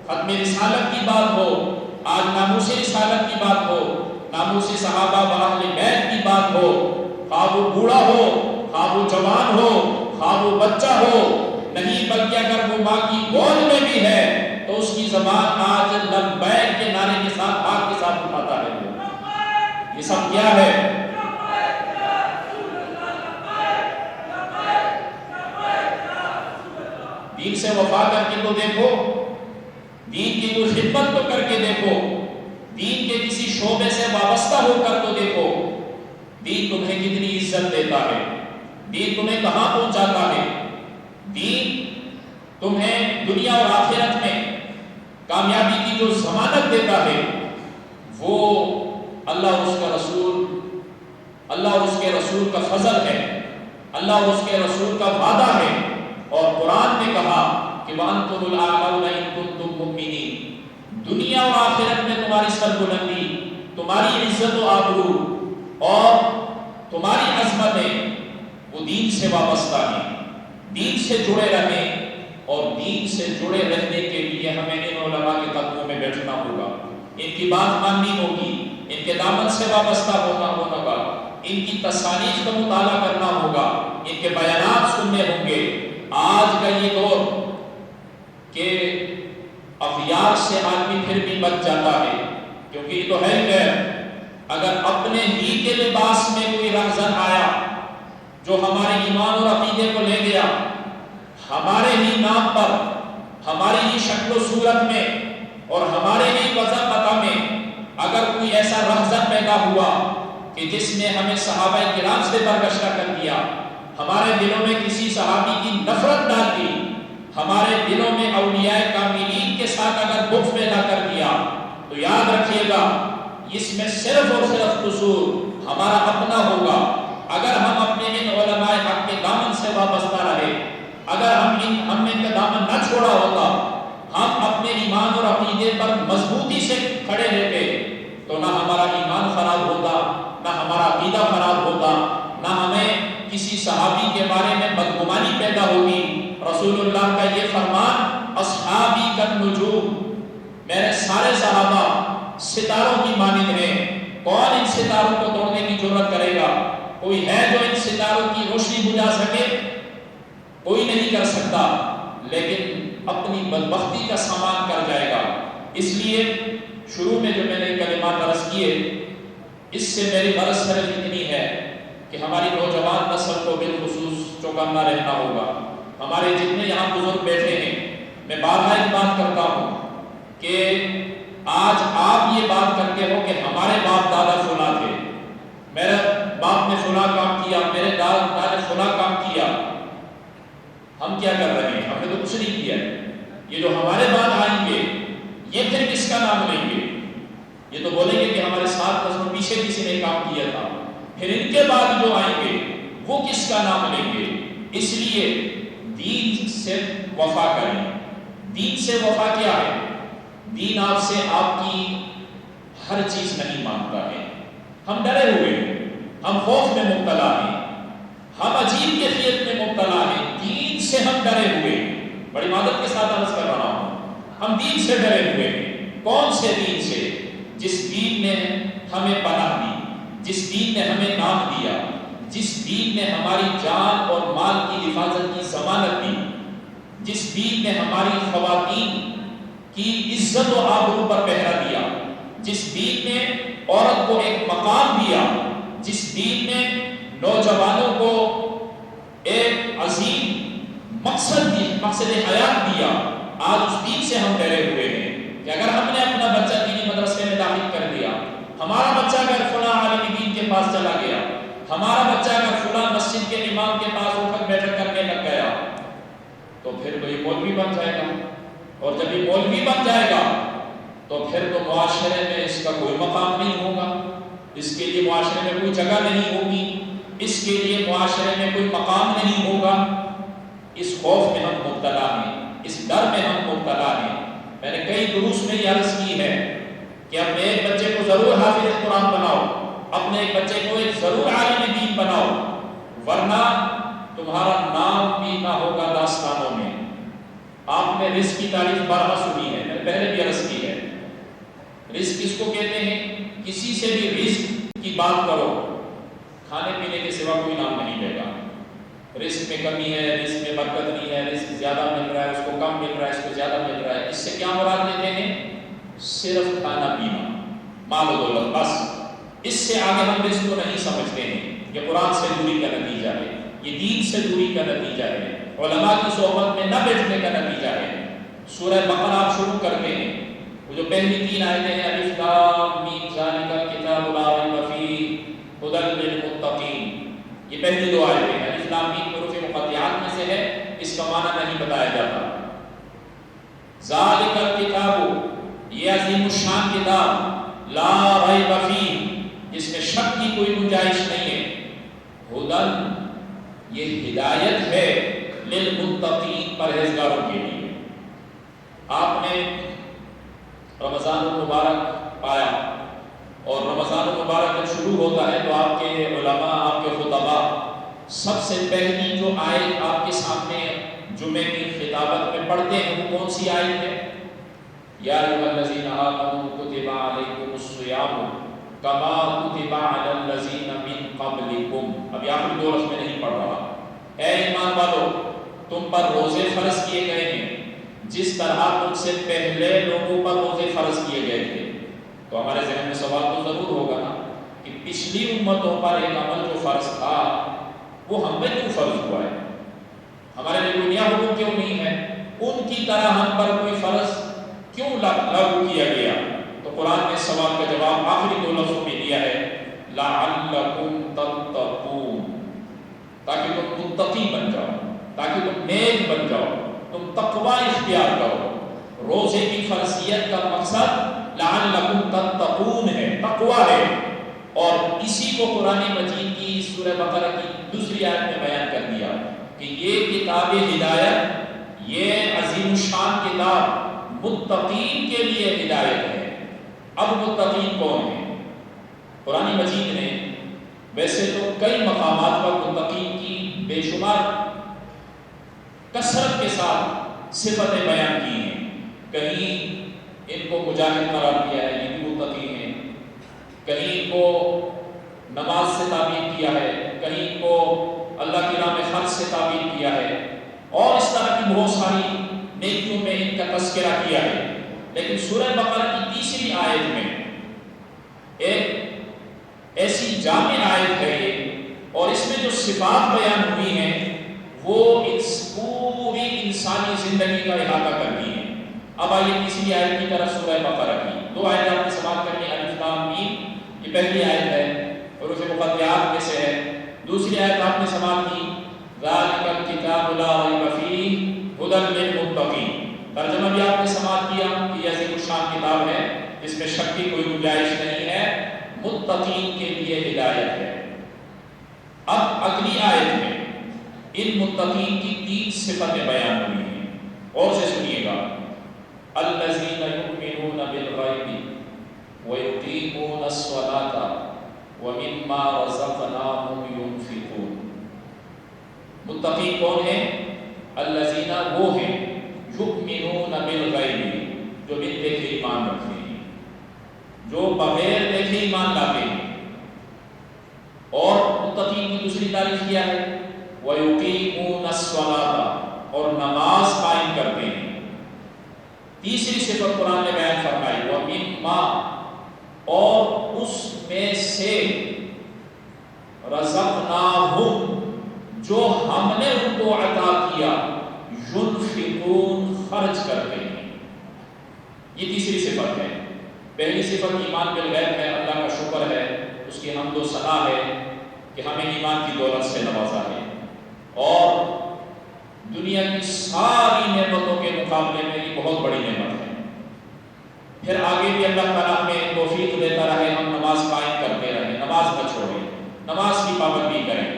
ختم رسالت کی بات ہو، آج ناموس رسالت کی بات ہو، ناموس صحابہ و اہل بیت کی بات ہو، خواہ وہ بوڑھا ہو، خواہ وہ جوان ہو، خواہ وہ بچہ ہو، نہیں بلکہ اگر وہ ماں کی گود میں بھی ہے تو اس کی زبان آج لبیک کے نعرے کے ساتھ آگ کے ساتھ اٹھاتا ہے۔ یہ سب کیا ہے؟ دین سے وفا کر کے تو دیکھو، دین کی کوئی خدمت تو کر کے دیکھو، دین کے کسی شعبے سے وابستہ ہو کر تو دیکھو، دین تمہیں کتنی عزت دیتا ہے، دین تمہیں کہاں پہنچاتا ہے، دین تمہیں دنیا اور آخرت میں کامیابی کی جو ضمانت دیتا ہے وہ اللہ اور اس کا رسول، اللہ اور اس کے رسول کا فضل ہے، اللہ اور اس کے رسول کا وعدہ ہے۔ اور قرآن نے کہا کہ وَأَنْتُمُ الْأَعْلَوْنَ إِن كُنتُم مُؤْمِنِينَ، دنیا اور آخرت میں تمہاری سربلندی، تمہاری عزت و آبرو اور تمہاری عظمتیں وہ دین سے وابستہ ہیں۔ دین سے جڑے رہیں، اور دین سے جڑے رہنے کے لیے ہمیں ان علماء کے قدموں میں بیٹھنا ہوگا، ان کی بات ماننی ہوگی، ان کے دامن سے وابستہ ہونا ہوگا، ان کی تصانیف کا مطالعہ کرنا ہوگا، ان کے بیانات سننے ہوں گے۔ آج کا یہ دور کہ اغیار سے آدمی پھر بھی بچ جاتا ہے، کیونکہ یہ تو ہے کہ اگر اپنے ہی کے لباس میں کوئی رہزن آیا جو ہمارے ایمان اور عقیدے کو لے گیا، ہمارے ہی نام پر، ہماری ہی شکل و صورت میں اور ہمارے ہی وضع پتہ میں اگر کوئی ایسا رہزن پیدا ہوا کہ جس نے ہمیں صحابہ کرام سے برگشتہ کر دیا، ہمارے دلوں میں کسی صحابی کی نفرت ڈال دی، ہمارے دلوں میں اولیاء کاملین کے ساتھ اگر بغض پیدا کر دیا، تو یاد رکھیے گا اس میں صرف اور صرف قصور ہمارا اپنا ہوگا۔ اگر ہم اپنے ان علماء حق کے دامن سے وابستہ رہے، اگر ہم نے ان کا دامن نہ چھوڑا ہوتا، ہم اپنے ایمان اور عقیدے پر مضبوطی سے کھڑے رہتے، تو نہ ہمارا ایمان خراب ہوتا، نہ ہمارا عقیدہ خراب ہوتا، نہ ہمیں کسی صحابی کے بارے میں بدگمانی پیدا ہوگی۔ رسول اللہ کا یہ فرمان اصحابی کالنجوم، میرے سارے صحابہ ستاروں کی مانند ہیں، کون ان ستاروں کو توڑنے کی جرات کرے گا؟ کوئی ہے جو ان ستاروں کی روشنی بجھا سکے؟ کوئی نہیں کر سکتا، لیکن اپنی بدبختی کا سامان کر جائے گا۔ اس لیے شروع میں جو میں نے کلمات عرض کیے، اس سے میری غرض صرف اتنی ہے کہ ہماری نوجوان نسل کو بالخصوص چوکنا رہنا ہوگا۔ ہمارے جتنے یہاں بزرگ بیٹھے ہیں، میں بار ایک بات کرتا ہوں کہ آج آپ یہ بات کرتے ہو کہ ہمارے باپ دادا فلاں تھے، میرے باپ نے فلاں کام کیا، میرے دادا نے فلاں کام کیا۔ ہم کیا کر رہے ہیں؟ ہم نے تو کچھ نہیں کیا۔ یہ جو ہمارے بعد آئیں گے، یہ پھر کس کا نام لیں گے؟ یہ تو بولیں گے کہ ہمارے ساتھ نسلوں پیچھے کسی نے کام کیا تھا، پھر ان کے بعد جو آئیں گے وہ کس کا نام لیں گے؟ اس لیے دین سے وفا کریں۔ دین سے وفا کیا ہے؟ دین آپ سے آپ کی ہر چیز نہیں مانگتا ہے۔ ہم ڈرے ہوئے ہیں، ہم خوف میں مبتلا ہیں، ہم عجیب کیفیت میں مبتلا ہیں، دین سے ہم ڈرے ہوئے ہیں۔ بڑی مدد کے ساتھ عرض کر رہا ہوں، ہم دین سے ڈرے ہوئے ہیں۔ کون سے دین سے؟ جس دین نے ہمیں پناہ دی، جس دین نے ہمیں نام دیا، جس دین نے ہماری جان اور مال کی حفاظت کی ضمانت دی، جس دین نے ہماری خواتین کی عزت و آبرو پر پہرا دیا، جس دین نے عورت کو ایک مقام دیا، جس دین نے نوجوانوں کو ایک عظیم مقصد حیات دیا، آج اس دین سے ہم ڈرے ہوئے ہیں کہ اگر ہم نے اپنا بچہ دینی مدرسے میں داخل کر دیا، ہمارا بچہ اگر فلاں عالم دین کے پاس چلا گیا، ہمارا بچہ اگر فلاں مسجد کے امام کے پاس اٹھک بیٹھک کرنے لگ گیا، تو پھر تو یہ مولوی بن جائے گا، اور جب یہ مولوی بن جائے گا تو پھر تو معاشرے میں اس کا کوئی مقام نہیں ہوگا، اس کے لیے معاشرے میں کوئی جگہ نہیں ہوگی، اس کے لیے معاشرے میں کوئی مقام نہیں ہوگا۔ اس خوف میں ہم مبتلا ہیں، اس ڈر میں ہم مبتلا ہیں۔ میں نے کئی دروس میں یہ عرض کی ہے کہ اپنے ایک بچے کو ضرور حافظ قرآن بناؤ، اپنے ایک بچے کو ایک ضرور عالم دین بناؤ، ورنہ تمہارا نام بھی نہ ہوگا داستانوں میں۔ آپ نے رزق کی تعریف بارہا سنی ہے، میں نے پہلے بھی عرض کی ہے۔ رزق کس کو کہتے ہیں؟ کسی سے بھی رزق کی بات کرو، کھانے پینے کے سوا کوئی نام نہیں لے گا۔ رزق میں کمی ہے، رزق میں برکت نہیں ہے، رزق زیادہ مل رہا ہے، اس کو کم مل رہا ہے، اس کو زیادہ مل رہا ہے، اس سے کیا مراد لیتے ہیں؟ صرف کھانا پینا، مال و دولت، بس۔ اس سے آگے ہم رزق کو نہیں سمجھتے ہیں۔ یہ قرآن سے دوری کا نتیجہ ہے، یہ دین سے دوری کا نتیجہ ہے، علماء کی صحبت میں نہ بیٹھنے کا نتیجہ ہے۔ سورہ بقرہ آپ شروع کرتے ہیں، وہ جو پہلی 3 آیتیں ہیں، الف لام میم ذالک الکتاب لا ریب فیہ ھدی للمتقین، یہ پہلی 2 آیتیں ہیں۔ الف لام میم حروف مقطعات میں سے ہے، اس کا معنی نہیں بتایا جاتا۔ ذالک الکتاب، یہ عظیم الشان کتاب، لا ریب فیہ، جس میں شک کی کوئی گنجائش نہیں ہے، ھدی، یہ ہدایت ہے، للمتقین، پرہیزگاروں کے لیے۔ آپ نے رمضان المبارک پایا، اور رمضان المبارک جب شروع ہوتا ہے تو آپ کے علماء، آپ کے خطباء سب سے پہلی جو آیت آپ کے سامنے جمعے کی خطابت میں پڑھتے ہیں وہ کون سی آیت ہے؟ یا ایھا الذین آمنوا کتب علیکم الصیام کما کتب علی الذین من قبلکم۔ ابھی آخری 2 لفظ میں نہیں پڑھ رہا۔ اے ایمان والو، تم پر روزے فرض کیے گئے ہیں جس طرح تم سے پہلے لوگوں پر روزے فرض کیے گئے تھے۔ تو ہمارے ذہن میں سوال تو ضرور ہوگا نا کہ پچھلی امتوں پر ایک عمل جو فرض تھا وہ ہم پہ کیوں فرض ہوا ہے؟ ہمارے لیے کوئی نیا حکم کیوں نہیں ہے؟ ان کی طرح ہم پر کوئی فرض کیوں لاگو کیا گیا؟ تو قرآن نے اس سوال کا جواب آخری 2 لفظوں میں دیا ہے، لعلکم تتقون، تاکہ تم متقی بن جاؤ، تاکہ تم نیک بن جاؤ، تم تقوی اختیار کرو۔ روزے کی فرضیت کا مقصد لعلکم تتقون ہے، تقوی ہے، اور اسی کو قرآن مجید کی سورہ بقرہ کی دوسری آیت میں بیان کر دیا کہ یہ کتاب ہدایت، یہ عظیم الشان کتاب متقین کے لیے ہدایت ہے۔ اب متقین کون ہیں؟ قرآن مجید نے ویسے تو کئی مقامات پر متقین کی بے شمار کثرت کے ساتھ صفتیں بیان کی ہیں۔ کہیں ان کو مجاہد قرار دیا ہے، یہ بھی متقی ہیں، کہیں ان کو نماز سے تعبیر کیا ہے، کہیں ان کو اللہ کی راہ میں خرچ سے تعبیر کیا ہے، اور اس طرح کی بہت ساری نیکیوں میں ان کا تذکرہ کیا ہے۔ لیکن سورہ بقرہ کی تیسری آیت میں ایک ایسی جامع آیت ہے یہ، اور اس میں جو صفات بیان ہوئی ہیں وہ اس پوری انسانی زندگی کا احاطہ کرتی ہیں۔ اب آئیے تیسری آیت کی طرف سورہ بقرہ کی 2 آیتیں آپ نے سماعت کرنی ہے۔ الف لام میم، یہ پہلی آیت ہے، حروف مقطعات میں سے ہے۔ دوسری آیت آپ نے سماعت کی، ذالک الکتاب لا ریب فیہ ھدی للمتقین۔ ترجمہ بھی آپ نے سماعت کیا کہ یہ عظیم الشان کتاب ہے جس میں شک کی کوئی گنجائش نہیں ہے، متقین کے لیے ہدایت ہے۔ اب اگلی آیت میں ان متقین کی 3 صفتیں بیان ہوئی ہیں، اور سے سنیے گا، الذین یؤمنون بالغیب ویقیمون الصلاۃ ومما رزقناہم ینفقون۔ متقی کون ہیں؟ الذین وہ ہیں یؤمنون بالغیب جو بن دیکھے ایمان رکھتے ہیں، جو بغیر دیکھے ایمان لاتے ہیں۔ اور متقین کی دوسری تعریف کیا ہے؟ وَيُقِيمُونَ الصَّلَاةَ اور نماز قائم کرتے ہیں۔ تیسری صفت قرآن نے بیان فرمائی وَمِمَّا اور اس میں سے رَزَقْنَاهُمْ جو ہم نے ان کو عطا کیا يُنْفِقُونَ خرچ کرتے ہیں۔ یہ تیسری صفت ہے۔ پہلی صفت ایمان بالغیب ہے، اللہ کا شکر ہے، اس کی حمد و ثنا ہے کہ ہمیں ایمان کی دولت سے نوازا ہے اور دنیا کی ساری نعمتوں کے مقابلے میں یہ بہت بڑی نعمت ہے۔ پھر آگے بھی اللہ تعالیٰ ہمیں توفیق دیتا رہے، ہم نماز قائم کرتے رہیں، نماز نہ چھوڑیں، نماز کی پابندی کریں۔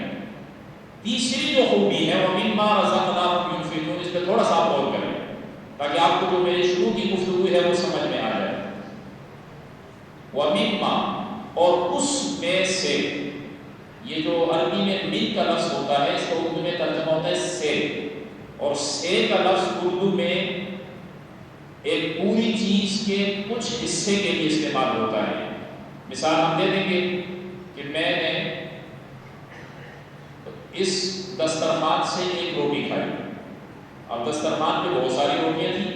تیسری جو خوبی ہے وَمِمَّا رَزَقْنَاهُمْ يُنْفِقُونَ، اس پہ تھوڑا سا آپ غور کریں تاکہ آپ کو جو میری شروع کی گفتگو ہے وہ سمجھ میں آ جائے۔ وَمِمَّا اور اس میں سے، یہ جو عربی میں من کا لفظ ہوتا ہے اس کا اردو میں ترجمہ ہوتا ہے سے، اور سے کا لفظ اردو میں ایک پوری چیز کے کچھ حصے کے لیے استعمال ہوتا ہے۔ مثال ہم دے دیں گے کہ میں نے اس دسترخوان سے ایک روٹی کھائی، اب دسترخوان پہ بہت ساری روٹیاں تھیں،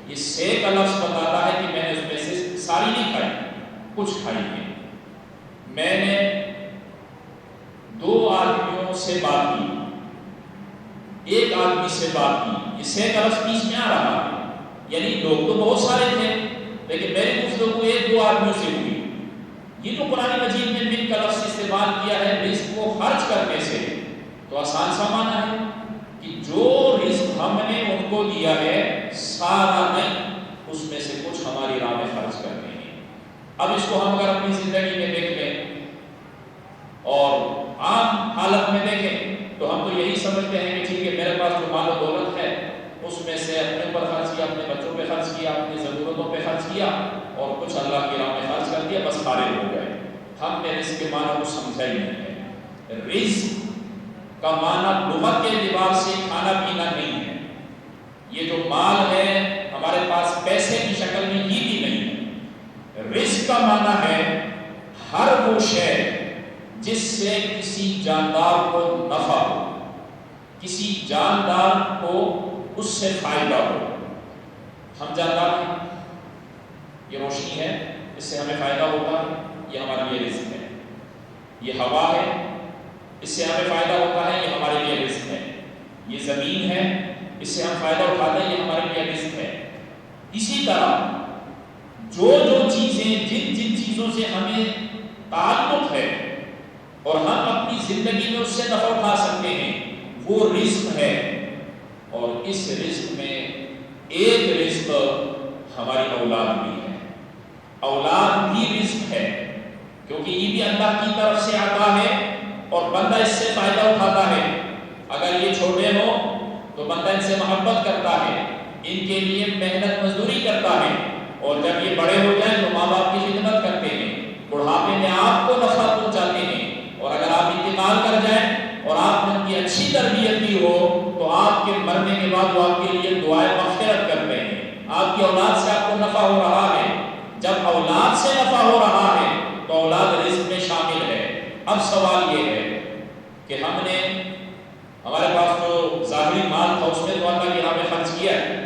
یہ سے کا لفظ بتاتا ہے کہ میں نے اس میں سے ساری نہیں کھائی، کچھ کھائی ہے۔ میں نے دو آدمیوں سے بات کی، ایک آدمی سے بات کی، اس سے کا لفظ بیچ میں آ رہا ہے، یعنی لوگ تو بہت سارے تھے لیکن میری گفتگو ایک دو آدمیوں سے ہوئی۔ یہ تو قرآن مجید میں من کا لفظ استعمال کیا ہے رزق کو خرچ کرنے سے، تو آسان سا معنی ہے کہ جو رزق ہم نے ان کو دیا ہے سارا نہیں، اس میں سے کچھ ہماری راہ میں خرچ کرتے ہیں۔ اب اس کو ہم اگر اپنی زندگی میں دیکھ لیں اور عام حالت میں دیکھیں تو ہم تو یہی سمجھتے ہیں کہ ٹھیک ہے میرے پاس جو مال و دولت ہے اس میں سے اپنے پر خرچ کیا، اپنے بچوں پہ خرچ کیا، اپنی ضرورتوں پہ خرچ کیا اور کچھ اللہ کی راہ میں خرچ کر دیا، بس فارغ ہو گئے۔ ہم نے رزق کے معنی کو سمجھا ہی نہیں ہے۔ رزق کا معنی لغت کے اعتبار سے کھانا پینا نہیں ہے، یہ جو مال ہے ہمارے پاس پیسے کی شکل میں یہ بھی نہیں ہے۔ رزق کا معنی ہے ہر وہ شے جس سے کسی جاندار کو نفع ہو، کسی جاندار کو اس سے فائدہ ہو۔ ہم جاندار ہیں، یہ روشنی ہے، اس سے ہمیں فائدہ ہوتا ہے، یہ ہمارے لیے رزق ہے۔ یہ ہوا ہے، اس سے ہمیں فائدہ ہوتا ہے، یہ ہمارے لیے رزق ہے۔ یہ زمین ہے، اس سے ہم فائدہ اٹھاتے ہیں، یہ ہمارے لیے رزق ہے۔ اسی طرح جو جو چیزیں جن جن چیزوں سے ہمیں تعلق ہے اور ہم اپنی زندگی میں اس سے نفع اٹھا سکتے ہیں وہ رزق ہے، اور اس رزق میں ایک رزق ہماری اولاد بھی ہے۔ اولاد بھی رزق ہے کیونکہ یہ بھی اللہ کی طرف سے عطا ہے اور بندہ اس سے فائدہ اٹھاتا ہے۔ اگر یہ چھوٹے ہوں تو بندہ ان سے محبت کرتا ہے، ان کے لیے محنت مزدوری کرتا ہے، اور جب یہ بڑے ہو جائیں تو ماں باپ کی خدمت کرتے ہیں، بڑھاپے میں آپ کو نفع پہنچاتے ہیں، اور اگر آپ انتقال کر جائیں اور آپ نے ان کی اچھی تربیت کی ہو تو آپ کے مرنے کے بعد وہ آپ کے لیے دعائیں مغفرت کرتے ہیں۔ آپ کی اولاد سے آپ کو نفع ہو رہا ہے، جب اولاد سے نفع ہو رہا ہے تو اولاد رزق میں شامل ہے۔ اب سوال یہ ہے کہ ہم نے ہمارے پاس جو ظاہری مال تھا اس میں تو اللہ کی راہ میں خرچ کیا ہے،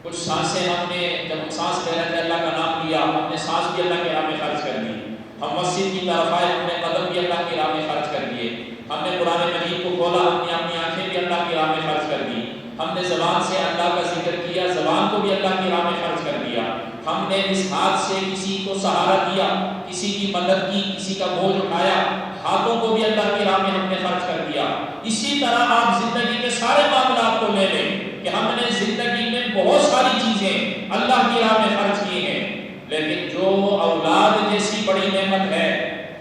کچھ سانسیں ہم نے جب ہم سانس لے رہے تھے اللہ کا نام لیا، ہم نے سانس بھی اللہ کی راہ میں خرچ کر دی، ہم مسجد کی طرف آئے ہم نے قدم بھی اللہ کی راہ میں خرچ کر دیے، ہم نے قرآن مجید کو کھولا ہم نے اپنی آنکھیں بھی اللہ کی راہ میں خرچ کر دی، ہم نے زبان سے اللہ کا ذکر کیا، زبان کو بھی اللہ کی راہ میں خرچ کر دیا، ہم نے اس ہاتھ سے کسی کو سہارا دیا، کسی کی مدد کی، کسی کا بوجھ اٹھایا، ہاتھوں کو بھی اللہ کی راہ میں ہم نے خرچ کر دیا۔ اسی طرح آپ زندگی کے سارے معاملات کو لے لیں کہ ہم نے زندگی میں بہت ساری چیزیں اللہ کی راہ میں خرچ کی ہیں، لیکن جو اولاد جیسی بڑی نعمت ہے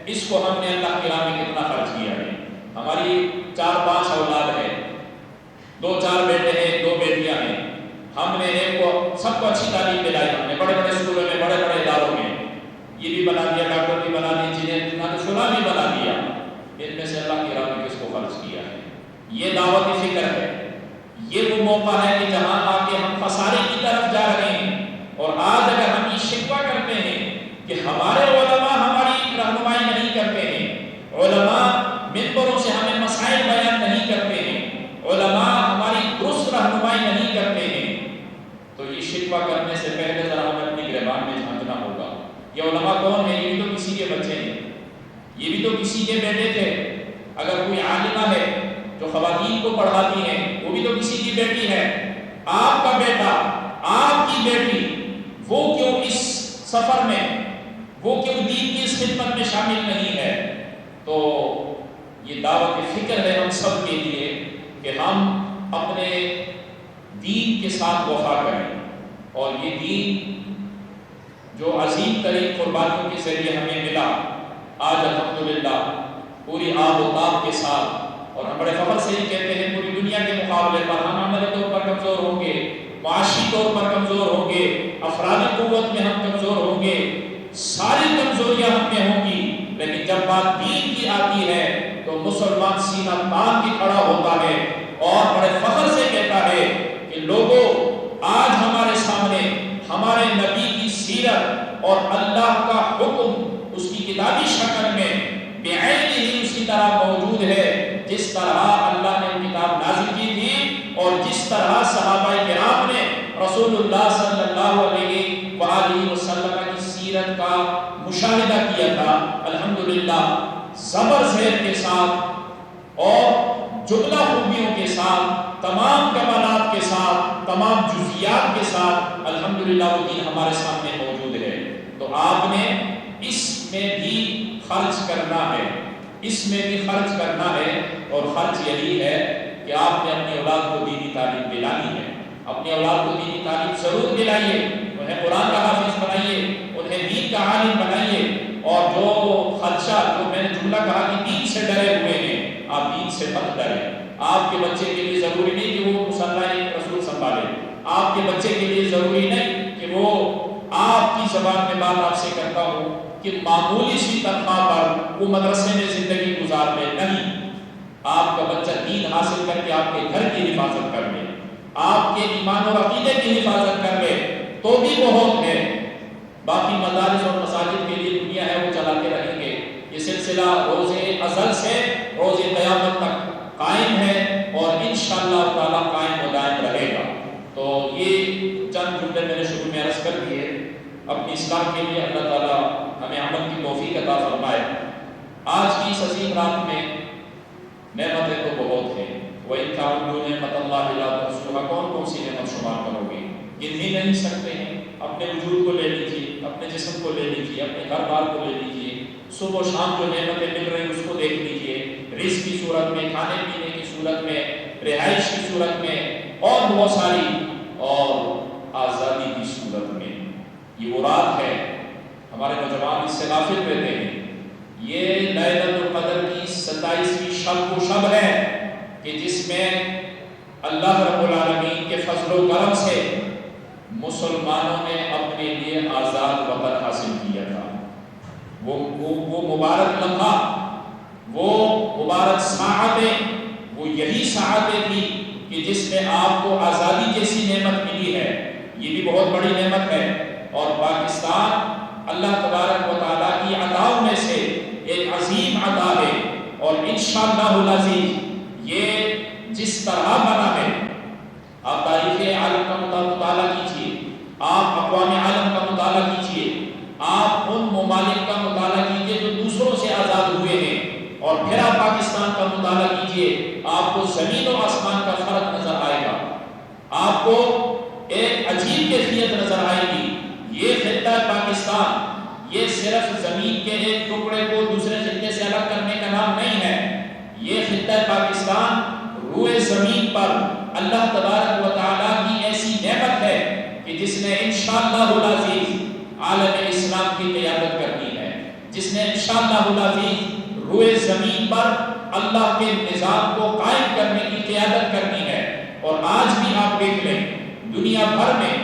اس کو ہم نے اللہ کی راہ میں کتنا خرچ کیا ہے۔ ہماری 4-5 اولاد ہے، 2-4 بیٹے ہیں، 2 بیٹیاں ہیں، ہم نے ایک کو سب کو اچھی تعلیم دلائی، ہم نے بڑے بڑے اسکولوں میں بڑے بڑے اداروں میں یہ بھی بنا دیا، ڈاکٹر بھی بنا دیا، انجینئر بھی بنا دیا، شعلہ بھی بنا دیا، ان میں سے اللہ کی راہ میں کس کو خرچ کیا ہے؟ یہ دعوت فکر ہے، یہ وہ موقع ہے کہ جہاں آ کے ہم خسارے کی طرف جا رہے ہیں۔ اور آج اگر ہم یہ شکوہ کرتے ہیں کہ ہمارے علماء ہماری رہنمائی نہیں کرتے ہیں، علماء منبروں سے ہمیں مسائل بیان نہیں کرتے ہیں، علماء ہماری درست رہنمائی نہیں کرتے ہیں، تو یہ شکوہ کرنے سے پہلے ذرا ہمیں اپنی گریبان میں جھانکنا ہوگا۔ یہ علماء کون ہیں؟ یہ بھی تو کسی کے بچے ہیں، یہ بھی تو کسی کے بیٹے تھے۔ اگر کوئی عالمہ ہے جو خواتین کو پڑھاتی ہیں، وہ بھی تو کسی کی بیٹی ہے۔ آپ کا بیٹا، آپ کی بیٹی، وہ کیوں اس سفر میں، وہ کیوں دین کی اس خدمت میں شامل نہیں ہے؟ تو یہ دعوت فکر ہے ہم سب کے لیے کہ ہم اپنے دین کے ساتھ وفا کریں، اور یہ دین جو عظیم ترین قربانیوں کے ذریعے ہمیں ملا، آج الحمدللہ پوری آب و تاب کے ساتھ، اور ہم بڑے فخر سے یہ کہتے ہیں پوری دنیا کے مقابلے پر ہم عملی طور پر کمزور ہوں گے، معاشی طور پر کمزور ہوں گے، افرادی قوت میں ہم کمزور ہوں گے، ساری کمزوریاں ہم میں ہوں گی، لیکن جب بات دین کی آتی ہے تو مسلمان سینہ تان کے کھڑا ہوتا ہے اور بڑے فخر سے کہتا ہے کہ لوگوں، آج ہمارے سامنے ہمارے نبی کی سیرت اور اللہ کا حکم اس کی کتابی شکل میں بعین ہی اسی طرح موجود ہے جس طرح اللہ نے کتاب نازل کی تھی، اور جس طرح صحابہ کرام نے رسول اللہ صلی اللہ علیہ وآلہ وسلم کی سیرت کا مشاہدہ کیا تھا۔ الحمدللہ زبر زیر کے ساتھ اور جملہ خوبیوں کے ساتھ، تمام کمالات کے ساتھ، تمام جزیات کے ساتھ الحمدللہ وہ دین ہمارے سامنے موجود ہے۔ تو آپ نے اس میں بھی خرچ کرنا ہے، اس میں بھی خرچ کرنا ہے، اور خرچ یہی ہے کہ آپ نے اپنی اولاد کو دینی تعلیم دلانی ہے۔ اپنی اولاد کو دینی تعلیم ضرور دلائیے، انہیں قرآن کا حافظ بنائیے، انہیں دین کا عالم بنائیے، اور جو خدشہ، جو میں نے جملہ کہا کہ دین سے ڈرے ہوئے ہیں، آپ دین سے مت ڈریں۔ آپ کے بچے کے لیے ضروری نہیں کہ وہ مصلح رسول سنبھالے، آپ کے بچے کے لیے ضروری نہیں کہ وہ آپ کی زبان میں بات آپ سے کرتا ہوں کہ معمولی سی تنخواہ پر وہ مدرسے میں زندگی گزار لے، نہیں۔ آپ کا بچہ دین حاصل کر کے آپ کے گھر کی حفاظت کر لے، آپ کے ایمان اور عقیدے کی حفاظت کر لے تو بھی بہت ہے۔ باقی مدارس اور مساجد کے لیے دنیا ہے وہ چلاتے رہیں گے۔ یہ سلسلہ روز ازل سے روز قیامت تک قائم ہے، اور انشاءاللہ تعالیٰ قائم و دائم رہے گا۔ تو یہ چند جملے میں نے شروع میں عرض کر دیے۔ اپنی اصلاح کے لیے اللہ تعالیٰ ہمیں عمل کی توفیق عطا فرمائے۔ آج کی اس عظیم رات میں نعمتیں تو بہت ہیں، وَإِن تَعُدُّوا نِعْمَتَ اللَّهِ لَا تُحْصُوهَا، کون سی نعمت شمار کرو گے؟ گن ہی نہیں سکتے ہیں۔ اپنے وجود کو لے لیجیے، اپنے جسم کو لے لیجیے، اپنے گھر بار کو لے لیجیے، صبح و شام جو نعمتیں مل رہی ہیں اس کو دیکھ لیجیے، رزق کی صورت میں، کھانے پینے کی صورت میں، رہائش کی صورت میں، اور بہت ساری، اور آزادی کی صورت میں۔ یہ وہ رات ہے، ہمارے نوجوان اس سے غافل رہتے ہیں۔ یہ لیلۃ القدر کی 27ویں شب وہ شب ہے کہ جس میں اللہ رب العالمین کے فضل و کرم سے مسلمانوں نے اپنے لیے آزاد وطن حاصل کیا تھا۔ وہ مبارک لمحہ، وہ مبارک ساعتیں، وہ یہی ساعتیں تھی کہ جس میں آپ کو آزادی جیسی نعمت ملی ہے۔ یہ بھی بہت بڑی نعمت ہے، اور پاکستان اللہ تبارک و تعالیٰ کی عطاؤں میں سے ایک عظیم عطا ہے، اور انشاءاللہ العزیز یہ جس طرح بنا ہے، آپ تاریخ عالم کا مطالعہ کیجیے، آپ اقوام عالم کا مطالعہ کیجیے، آپ ان ممالک کا مطالعہ کیجیے جو دوسروں سے آزاد ہوئے ہیں، اور پھر آپ پاکستان کا مطالعہ کیجیے، آپ کو زمین و آسمان کا فرق نظر آئے گا، آپ کو ایک عجیب کیفیت نظر آئے گی۔ یہ خطہ پاکستان یہ صرف زمین کے ایک ٹکڑے کو دوسرے خطے سے الگ کرنے کا نام نہیں ہے۔ یہ خطہ پاکستان روئے زمین پر اللہ تبارک و تعالیٰ کی ایسی نعمت ہے کہ جس نے انشاءاللہ العزیز عالم اسلام کی قیادت کرنی ہے، جس نے انشاءاللہ العزیز روئے زمین پر اللہ کے نظام کو قائم کرنے کی قیادت کرنی ہے۔ اور آج بھی آپ دیکھ لیں، دنیا بھر میں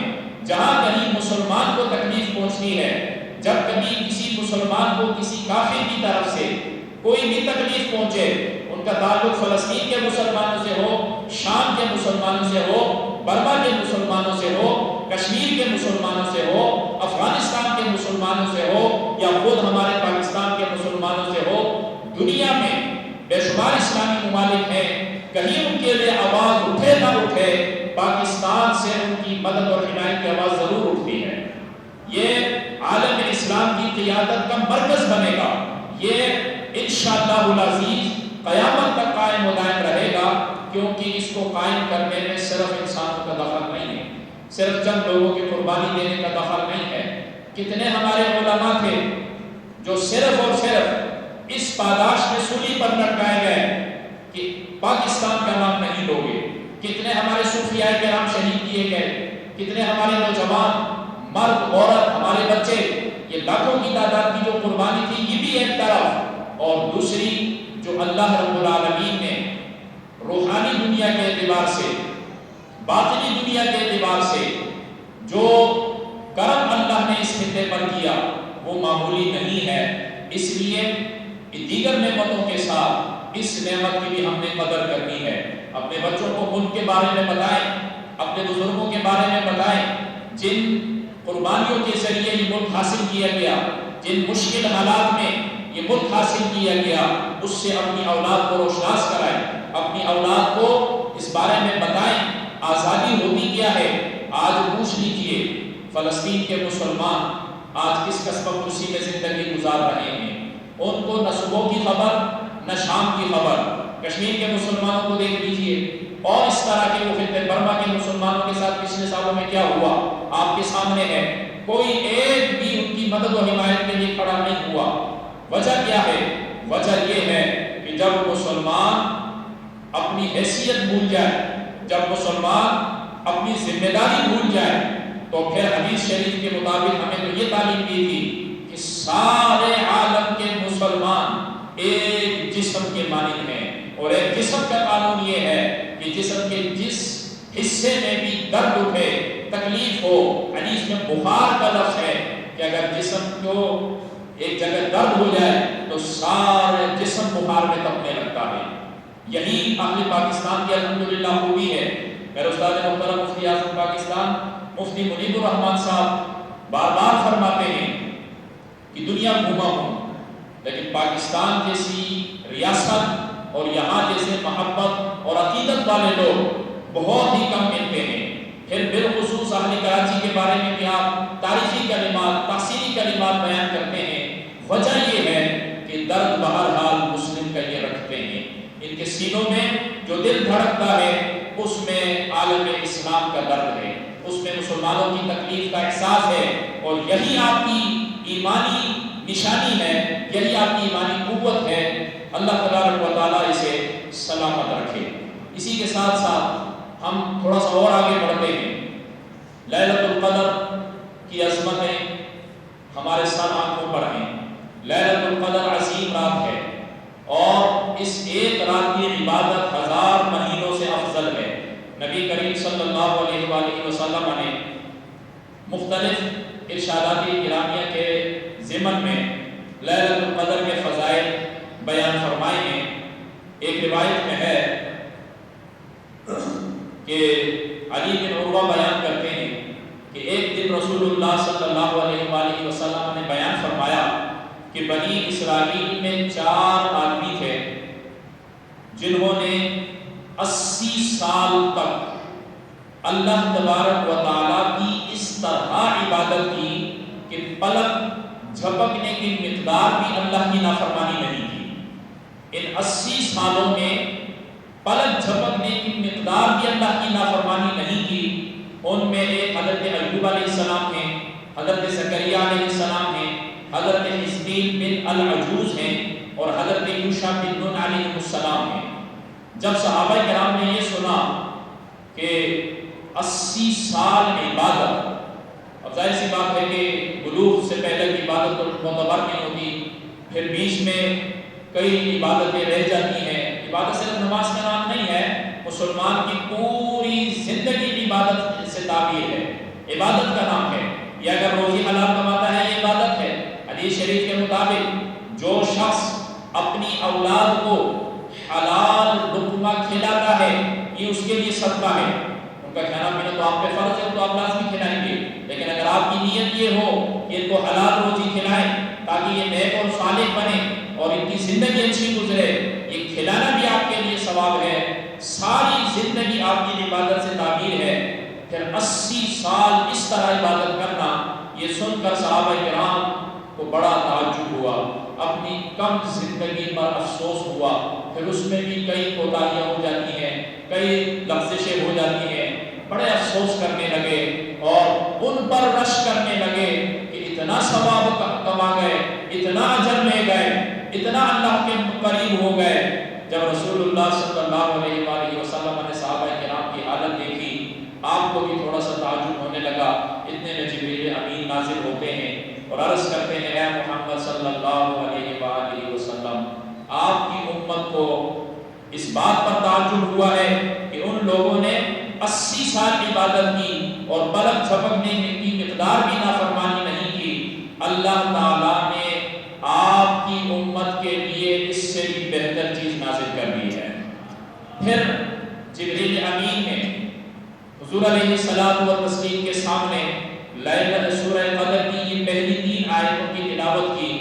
جہاں کہیں مسلمان کو تکلیف پہنچتی ہے، جب کبھی کسی مسلمان کو کسی کافر کی طرف سے کوئی بھی تکلیف پہنچے، ان ان کا تعلق فلسطین کے مسلمانوں سے ہو، شام کے مسلمانوں سے ہو، برما کے مسلمانوں سے ہو، کشمیر کے مسلمانوں سے ہو، افغانستان کے مسلمانوں سے ہو، یا خود ہمارے پاکستان کے مسلمانوں سے ہو، دنیا میں بے شمار اسلامی ممالک ہیں، کہیں ان کے لیے آواز اٹھے نہ اٹھے، پاکستان سے ان کی مدد اور حمایت کی آواز ضرور اٹھتی ہے۔ یہ عالم اسلام کی قیادت کا مرکز بنے گا، یہ انشاءاللہ العزیز قیامت تک قائم و دائم رہے گا، کیونکہ اس کو قائم کرنے میں صرف انسانوں کا دخل نہیں ہے، صرف چند لوگوں کی قربانی دینے کا دخل نہیں ہے۔ کتنے ہمارے علماء تھے جو صرف اور صرف اس پاداش میں سولی پر لٹکائے گئے کہ پاکستان کا نام نہیں لوگے، کتنے ہمارے صوفیاء کرام شہید کیے گئے، کتنے ہمارے نوجوان، مرد، عورت، ہمارے بچے، یہ لاکھوں کی تعداد کی جو قربانی تھی، یہ بھی ایک طرف، اور دوسری جو اللہ رب العالمین نے روحانی دنیا کے اعتبار سے، باطنی دنیا کے اعتبار سے جو کرم اللہ نے اس خطے پر کیا وہ معمولی نہیں ہے۔ اس لیے دیگر نعمتوں کے ساتھ اس نعمت کی بھی ہم نے قدر کرنی ہے۔ اپنے بچوں کو ملک کے بارے میں بتائیں، اپنے بزرگوں کے بارے میں بتائیں، جن قربانیوں کے ذریعے یہ ملک حاصل کیا گیا، جن مشکل حالات میں یہ ملک حاصل کیا گیا، اس سے اپنی اولاد کو روشناس کرائیں، اپنی اولاد کو اس بارے میں بتائیں آزادی ہوتی کیا ہے۔ آج پوچھ لیجئے فلسطین کے مسلمان آج کس قسم کرسی میں زندگی گزار رہے ہیں، ان کو نہ صبح کی خبر نہ شام کی خبر۔ کشمیر کے مسلمانوں کو دیکھ لیجئے، اور اس طرح کے وہ خطے برما کے مسلمانوں کے ساتھ پچھلے سالوں میں کیا ہوا آپ کے سامنے ہے۔ کوئی ایک بھی ان کی مدد و حمایت کے لیے کھڑا نہیں ہوا۔ وجہ کیا ہے؟ وجہ یہ ہے کہ جب مسلمان اپنی حیثیت بھول جائے، جب مسلمان اپنی ذمہ داری بھول جائے، تو پھر حدیث شریف کے مطابق ہمیں تو یہ تعلیم دی تھی کہ سارے عالم کے مسلمان ایک جسم کے مانند ہیں، اور ایک جسم کا قانون یہ ہے کہ جسم کے جس حصے میں بھی درد اٹھے، تکلیف ہو، حدیث میں بخار کا لفظ ہے کہ اگر جسم کو ایک جگہ درد ہو جائے تو سارے جسم بخار میں تپنے لگتا ہے۔ یہی اہل پاکستان کی الحمدللہ خوبی ہے۔ میرے استاد محترم مفتی اعظم پاکستان مفتی منیب الرحمان صاحب بار بار فرماتے ہیں کہ دنیا گھوما ہوں لیکن پاکستان جیسی ریاست اور یہاں جیسے محبت اور عقیدت والے لوگ بہت ہی کم ملتے ہیں۔ پھر بالخصوص اہل کراچی کے بارے میں بھی آپ تاریخی کلمات، تحسینی کلمات بیان کرتے ہیں۔ وجہ یہ ہے کہ درد بہرحال مسلم کا یہ رکھتے ہیں، ان کے سینوں میں جو دل دھڑکتا ہے اس میں عالم اسلام کا درد ہے، اس میں مسلمانوں کی تکلیف کا احساس ہے، اور یہی آپ کی ایمانی نشانی ہے، یہی آپ کی ایمانی قوت ہے۔ اللہ تبارک و تعالیٰ اسے سلامت رکھے۔ اسی کے ساتھ ساتھ ہم تھوڑا سا اور آگے بڑھتے ہیں۔ لیلۃ القدر کی عظمتیں ہمارے سر آنکھوں پر ہیں۔ لیلۃ القدر عظیم رات ہے، اور اس ایک رات کی عبادت 1000 مہینوں سے افضل ہے۔ نبی کریم صلی اللہ علیہ وآلہ وسلم نے مختلف ارشادات گرامیہ کے ضمن میں لیلۃ القدر کے فضائل بیان فرمائے ہیں۔ ایک روایت میں ہے کہ علی بن عروہ بیان کرتے ہیں کہ ایک دن رسول اللہ صلی اللہ علیہ وآلہ وسلم نے بیان فرمایا کہ بنی اسرائیل میں 4 آدمی تھے جنہوں نے 80 سال تک اللہ تبارک و تعالیٰ کی اس طرح عبادت کی کہ پلک جھپکنے کی مقدار بھی اللہ کی نافرمانی نہیں کی۔ ان 80 سالوں میں پلک جھپکنے کی مقدار بھی اللہ کی نافرمانی نہیں کی۔ ان میں ایک حضرت ایوب علیہ السلام ہیں، حضرت زکریا علیہ السلام ہیں، حضرت حزقیل بن العجوز ہیں، اور حضرت یوشع بن نون علیہ السلام ہیں۔ جب صحابہ کرام نے یہ سنا کہ 80 سال عبادت، اب ظاہر سی بات ہے کہ بلوغ سے پہلے کی عبادت تو معتبر نہیں ہوتی، پھر بیچ میں کئی عبادتیں رہ جاتی ہیں۔ عبادت صرف نماز کا نام نہیں ہے، مسلمان کی پوری زندگی عبادت سے تعبیر ہے، عبادت کا نام ہے۔ یہ اگر روزی حلال کماتا ہے یہ عبادت ہے۔ حدیث شریف کے مطابق جو شخص اپنی اولاد کو حلال لقمہ کھلاتا ہے یہ اس کے لیے صدقہ ہے۔ ان کا کھانا پینا تو آپ پہ فرض ہے تو آپ لازمی کھلائیں گے، لیکن اگر آپ کی نیت یہ ہو کہ ان کو حلال روزی کھلائیں تاکہ یہ نیک اور صالح بنے اور ان کی زندگی اچھی گزرے، یہ کھلانا بھی آپ کے لیے ثواب ہے، ساری زندگی آپ کی عبادت سے تعبیر ہے۔ پھر 80 سال اس طرح عبادت کرنا، یہ سن کر صحابہ کرام کو بڑا تعجب ہوا، اپنی کم زندگی پر افسوس ہوا۔ پھر اس میں بھی کئی کوتاہیاں ہو جاتی ہیں، کئی لغزشیں ہو جاتی ہیں، بڑے افسوس کرنے لگے اور ان پر رش کرنے لگے کہ اتنا ثواب کما گئے، اتنا اجر لے گئے، اتنا اللہ کے قریب ہو گئے۔ جب رسول اللہ صلی اللہ علیہ وآلہ وسلم نے صحابہ کرام کی حالت دیکھی، آپ کو بھی تھوڑا سا تعجب ہونے لگا۔ اتنے میں جبریل امین نازل ہوتے ہیں اور عرض کرتے ہیں اے محمد صلی اللہ علیہ وآلہ وسلم، آپ کی امت کو اس بات پر تعجب ہوا ہے کہ ان لوگوں نے 80 سال عبادت کی اور پلک جھپکنے کی مقدار بھی نافرمانی نہیں کی، اللہ تعالیٰ نے آپ کی امت کے لیے اس سے بھی بہتر چیز نازل کر دی ہے۔ پھر جبریل امین نے حضور علیہ الصلوۃ والتسلیم کے سامنے لیلۃ سورہ قدر کی یہ پہلی 3 آیتوں کی تلاوت کی۔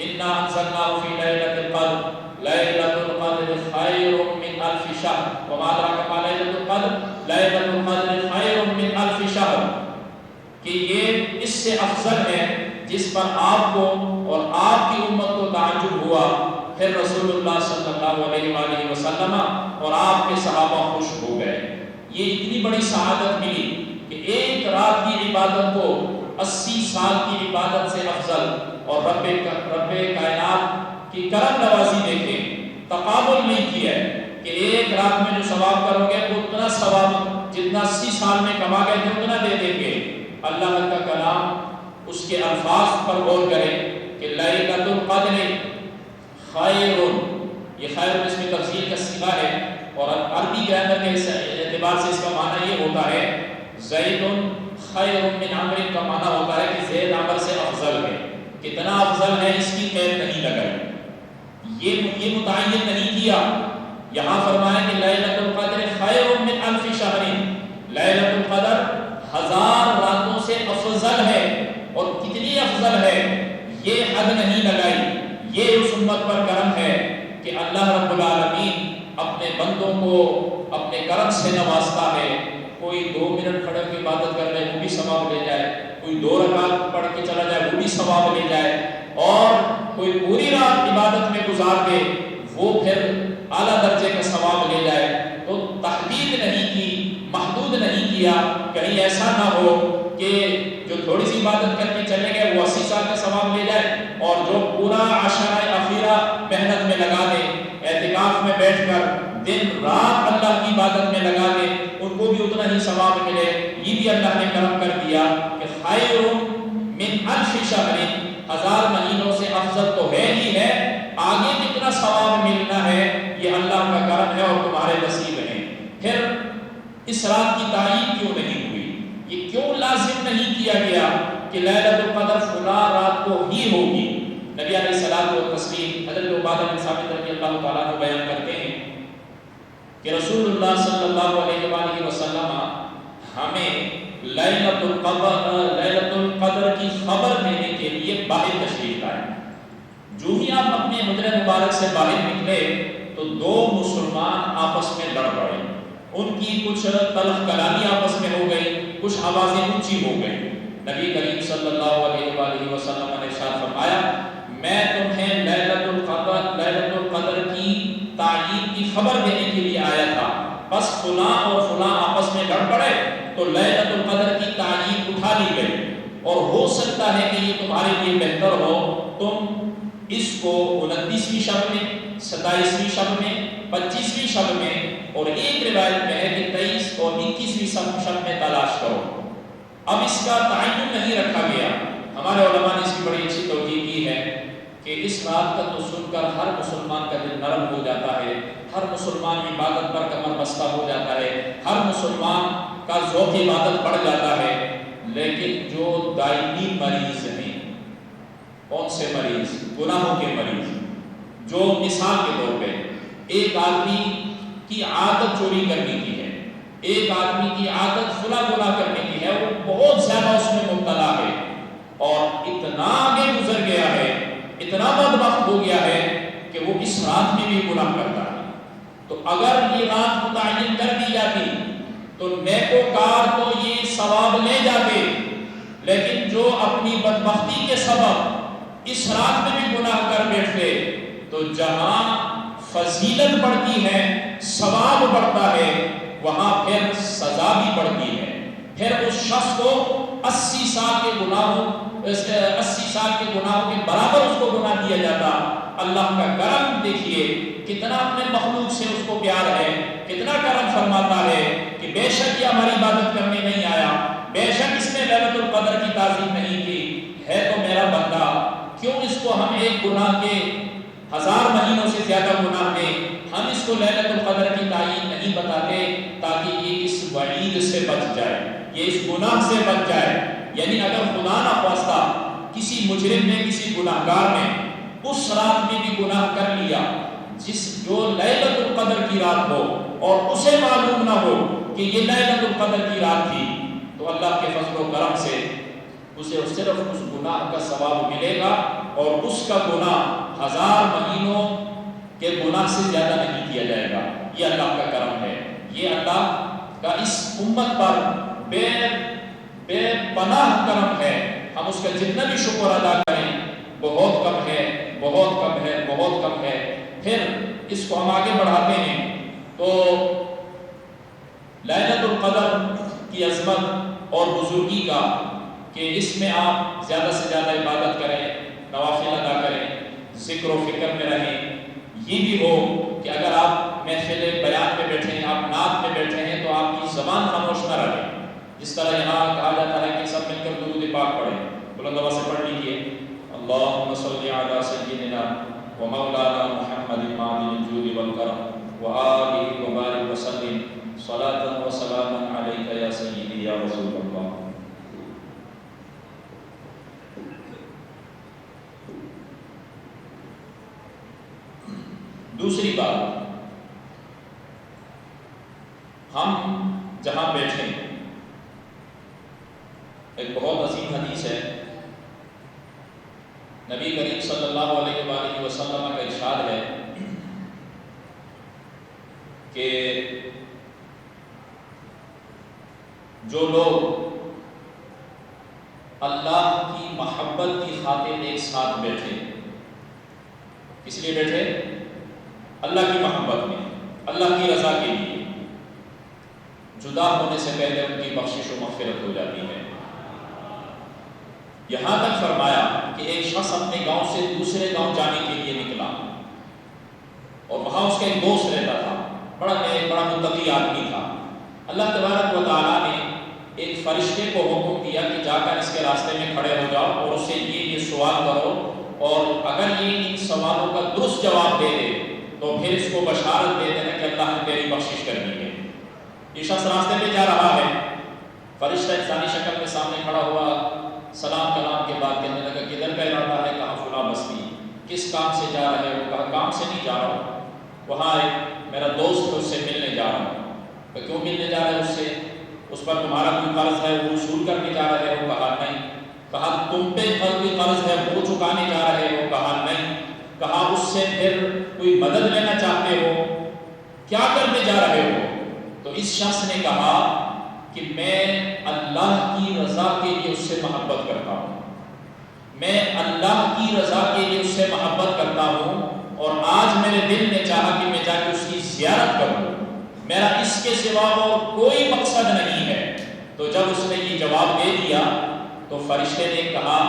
انا انزلناہ فی لیلۃ القدر لیلۃ القدر خیر من الف شہر وما ادراک ما لیلۃ القدر لیلۃ القدر خیر من الف شہر، کہ یہ اس سے افضل ہے جس پر آپ کو اور آپ کی امت کو تعجب ہوا۔ پھر رسول اللہ صلی اللہ علیہ وآلہ وسلم اور آپ کے صحابہ خوش ہو گئے۔ یہ اتنی بڑی سعادت ملی کہ ایک رات کی عبادت کو 80 سال کی عبادت سے افضل، اور رب کائنات کی کرم نوازی دیکھیں، تقابل نہیں کیا ہے کہ ایک رات میں جو ثواب کرو گے وہ اتنا ثواب جتنا 80 سال میں کما گئے تھے اتنا دے دیں گے۔ اللہ کا کلام اس کے الفاظ پر غور کریں کہ لیلۃ القدر خیر، یہ خیر اس میں تفصیل کا صیغہ ہے اور عربی گرامر کے اعتبار سے اس کا معنی یہ ہوتا ہے زید خیر من عمر، کا معنی ہوتا ہے کہ زید عمر سے افضل ہے۔ کتنا افضل ہے اس کی قید نہیں لگائی، یہ متعین نہیں کیا۔ یہاں فرمایا کہ لیلۃ القدر خیر من الف شہر، لیلۃ القدر 1000 راتوں سے افضل ہے، اور کتنی افضل ہے یہ حد نہیں لگائی۔ یہ اس امت پر کرم ہے کہ اللہ رب العالمین اپنے بندوں کو اپنے کرم سے نوازتا ہے۔ کوئی 2 منٹ کھڑے کے عبادت کر لے وہ بھی ثواب لے جائے، کوئی 2 رکعت پڑھ کے چلا جائے وہ بھی ثواب لے جائے، اور کوئی پوری رات عبادت میں گزار دے وہ پھر اعلیٰ درجے کا ثواب لے جائے۔ تو تحدید نہیں کی، محدود نہیں کیا، کہیں ایسا نہ ہو کہ جو تھوڑی سی عبادت کر کے چلے گئے وہ 80 سال کا ثواب لے جائے، اور جو پورا عشرہ اخیرہ محنت میں لگا دے، اعتکاف میں بیٹھ کر دن رات اللہ کی عبادت میں لگا دے، ان کو بھی اتنا ہی ثواب ملے۔ یہ بھی اللہ نے کرم کر دیا کہ خیر من الف شہر، 1000 مہینوں سے افضل تو ہے ہی ہے، آگے کتنا ثواب ملنا ہے یہ اللہ کا کرم ہے اور تمہارے نصیب ہیں۔ پھر اس رات کی تعین کیوں نہیں ہوئی، یہ کیوں لازم نہیں کیا گیا کہ لیلۃ القدر فلاں رات کو ہی ہوگی؟ نبی علیہ الصلوۃ والتسلیم حضرت عبادہ بن ثابت رضی اللہ تعالیٰ عنہ بیان کرتے ہیں کہ رسول اللہ صلی اللہ علیہ وآلہ وسلم ہمیں لیلۃ القدر کی خبر دینے کے لیے باہر تشریف لائے۔ جو ہی آپ اپنے حجرہ مبارک سے باہر نکلے تو 2 مسلمان آپس میں لڑ پڑے، ان کی کچھ تلخ کلامی آپس میں ہو گئی، کچھ آوازیں اونچی ہو گئی۔ نبی کریم صلی اللہ علیہ وآلہ وسلم نے ارشاد فرمایا میں تمہیں لیلۃ القدر کی تعین کی خبر دینے کے لیے آیا تھا، بس فلاں اور فلاں آپس میں لڑ پڑے تو لیلۃ القدر کی تعین اٹھا لی گئی، اور ہو سکتا ہے کہ یہ تمہارے لیے بہتر ہو تم اس کو 29ویں شب میں، 27ویں شب میں، 25ویں شب میں، اور ایک روایت میں ہے کہ 23 اور 21ویں شب میں تلاش کرو۔ اب اس کا تعین نہیں رکھا گیا۔ ہمارے علماء نے اس کی بڑی اچھی توجیہ کی ہے کہ اس رات کا تو سن کر ہر مسلمان کا دل نرم ہو جاتا ہے، ہر مسلمان عبادت پر کمر بستہ ہو جاتا ہے، ہر مسلمان کا ذوق عبادت بڑھ جاتا ہے، لیکن جو دائمی مریض ہیں، کون سے مریض؟ گناہوں کے مریض، جو مثال کے طور پہ ایک آدمی کی عادت چوری کرنے کی ہے، ایک آدمی کی عادت فلاں گناہ کرنے کی ہے، وہ بہت زیادہ اس میں مبتلا ہے اور اتنا آگے گزر گیا ہے، اتنا بدبخت ہو گیا ہے کہ وہ اس رات میں بھی گناہ کرتا ہے۔ تو اگر یہ رات متعین کر دی جاتی تو نیکوکار تو یہ ثواب لے جاتے، لیکن جو اپنی بدبختی کے سبب اس رات میں بھی گناہ کر بیٹھتے تو جہاں فضیلت بڑھتی ہے، ثواب بڑھتا ہے، وہاں پھر سزا بھی بڑھتی ہے۔ پھر اس شخص کو 80 سال کے گناہوں کے برابر اس کو گناہ دیا جاتا۔ اللہ کا کرم دیکھیے کتنا اپنے مخلوق سے اس کو پیار ہے، کتنا کرم فرماتا ہے کہ بے شک یہ ہماری عبادت کرنے نہیں آیا، بے شک اس نے لیلۃ القدر کی تعظیم نہیں کی، ہے تو میرا بندہ، کیوں اس کو ہم ایک گناہ کے 1000 مہینوں سے زیادہ گناہ دیں، ہم اس کو لیلۃ القدر کی تعین نہیں بتاتے تاکہ یہ اس وعید سے بچ جائے، یہ اس گناہ سے بچ جائے۔ یعنی اگر خدا نہ خواستہ کسی مجرم نے، کسی گناہگار نے اس رات میں بھی گناہ کر لیا جو لیلۃ القدر کی رات ہو اور اسے معلوم نہ ہو کہ یہ لیلۃ القدر کی رات تھی، تو اللہ کے فضل و کرم سے اسے صرف اس گناہ کا ثواب ملے گا اور اس کا گناہ 1000 مہینوں کے گناہ سے زیادہ نہیں کیا جائے گا۔ یہ اللہ کا کرم ہے، یہ اللہ کا اس امت پر بے پناہ کرم ہے۔ ہم اس کا جتنا بھی شکر ادا کریں بہت کم ہے، بہت کم ہے، بہت کم ہے۔ پھر اس کو ہم آگے بڑھاتے ہیں تو لیلۃ القدر کی عظمت اور بزرگی کا کہ اس میں آپ زیادہ سے زیادہ عبادت کریں، نوافل ادا کریں، ذکر و فکر میں رہیں۔ یہ بھی ہو کہ اگر آپ محفل بیان میں بیٹھے ہیں، آپ نعت میں بیٹھے ہیں تو آپ کی زبان خاموش نہ رہے، جس طرح یہاں کہا جاتا ہے کہ سب مل کر درود پاک پڑھیں، بلند آواز سے پڑھ لیجیے، اللہم صلی علی سیدنا و مولانا محمد معدن الجود والکرم و آلہ وبارک وسلم صلاۃ و سلام علیک یا سیدی یا رسول اللہ۔ دوسری بات، ہم جہاں بیٹھے ایک بہت عظیم حدیث ہے، نبی کریم صلی اللہ علیہ وآلہ وسلم کا ارشاد ہے کہ جو لوگ اللہ کی محبت کی خاطر ایک ساتھ بیٹھے، کس لیے بیٹھے؟ اللہ کی محبت میں، اللہ کی رضا کے لیے، جدا ہونے سے پہلے ان کی بخشش و مغفرت ہو جاتی ہے۔ یہاں تک فرمایا کہ ایک شخص اپنے گاؤں سے دوسرے گاؤں جانے کے لیے نکلا اور وہاں اس کا ایک دوست رہتا تھا، بڑا نیک، بڑا متقی آدمی تھا۔ اللہ تبارک و تعالیٰ نے ایک فرشتے کو حکم دیا کہ جا کر اس کے راستے میں کھڑے ہو جاؤ اور اسے یہ سوال کرو، اور اگر یہ ان سوالوں کا درست جواب دے دے تو پھر اس کو بشارت دے دینا کہ اللہ نے تیری بخشش کرنی ہے۔ یہ شخص راستے میں جا رہا ہے، فرشتہ انسانی شکل میں سامنے کھڑا ہوا، سلام کلام کے بعد کہنے لگا کدھر کا ارادہ ہے؟ کہاں فلاں بستی، کس کام سے جا رہا ہے؟ وہ کہا کام سے نہیں جا رہا ہوں، وہاں ایک میرا دوست ہے اس سے ملنے جا رہا ہوں۔ کہ کیوں ملنے جا رہا ہے اس سے؟ اس پر تمہارا کوئی قرض ہے وہ وصول کرنے جا رہے ہو؟ کہا نہیں۔ کہا تم پہ کوئی قرض ہے وہ چکانے جا رہے ہو؟ کہا نہیں۔ کہا اس سے پھر کوئی مدد لینا چاہتے ہو؟ کیا کرنے جا رہے ہو؟ تو اس شخص نے کہا کہ میں اللہ کی رضا کے لیے اس سے محبت کرتا ہوں، میں اللہ کی رضا کے لیے اس سے محبت کرتا ہوں، اور آج میرے دل نے چاہا کہ میں جا کے اس کی زیارت کروں، میرا اس کے سوا اور کوئی مقصد نہیں ہے۔ تو جب اس نے یہ جواب دے دیا تو فرشتے نے کہا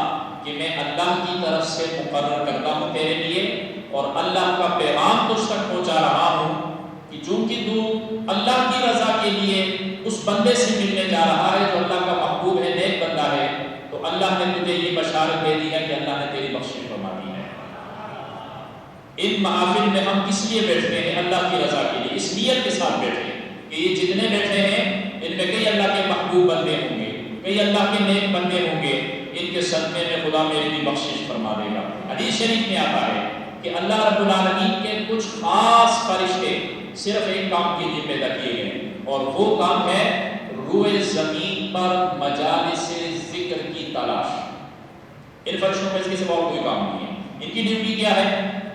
کہ میں اللہ کی طرف سے مقرر کرتا ہوں تیرے لیے، اور اللہ کا پیغام تجھ تک پہنچا رہا ہوں کہ چونکہ تو اللہ کی رضا کے لیے اس بندے سے ملنے جا رہا ہے جو اللہ کا محبوب ہے، نیک بندہ ہے، تو اللہ نے تجھے یہ بشارت دے دی ہے کہ اللہ نے تیری بخشش فرما دی ہے۔ ان محافل میں ہم کس لیے بیٹھتے ہیں؟ اللہ کی رضا کے لیے، اس نیت کے ساتھ بیٹھے ہیں کہ یہ جتنے بیٹھے ہیں ان میں کئی اللہ کے محبوب بندے ہوں گے، کئی اللہ کے نیک بندے ہوں گے، ان کے صدقے میں خدا میری بھی بخشش فرما دے گا۔ حدیث شریف میں آتا ہے کہ اللہ رب العالمین کے کچھ خاص فرشتے صرف ایک کام کے لیے پیدا کیے گئے، اور وہ کام ہے روئے زمین پر مجالس ذکر کی تلاش۔ ان فرشتوں میں اس کے سوا اور کوئی کام نہیں ہے۔ ان کی ڈیوٹی کیا ہے؟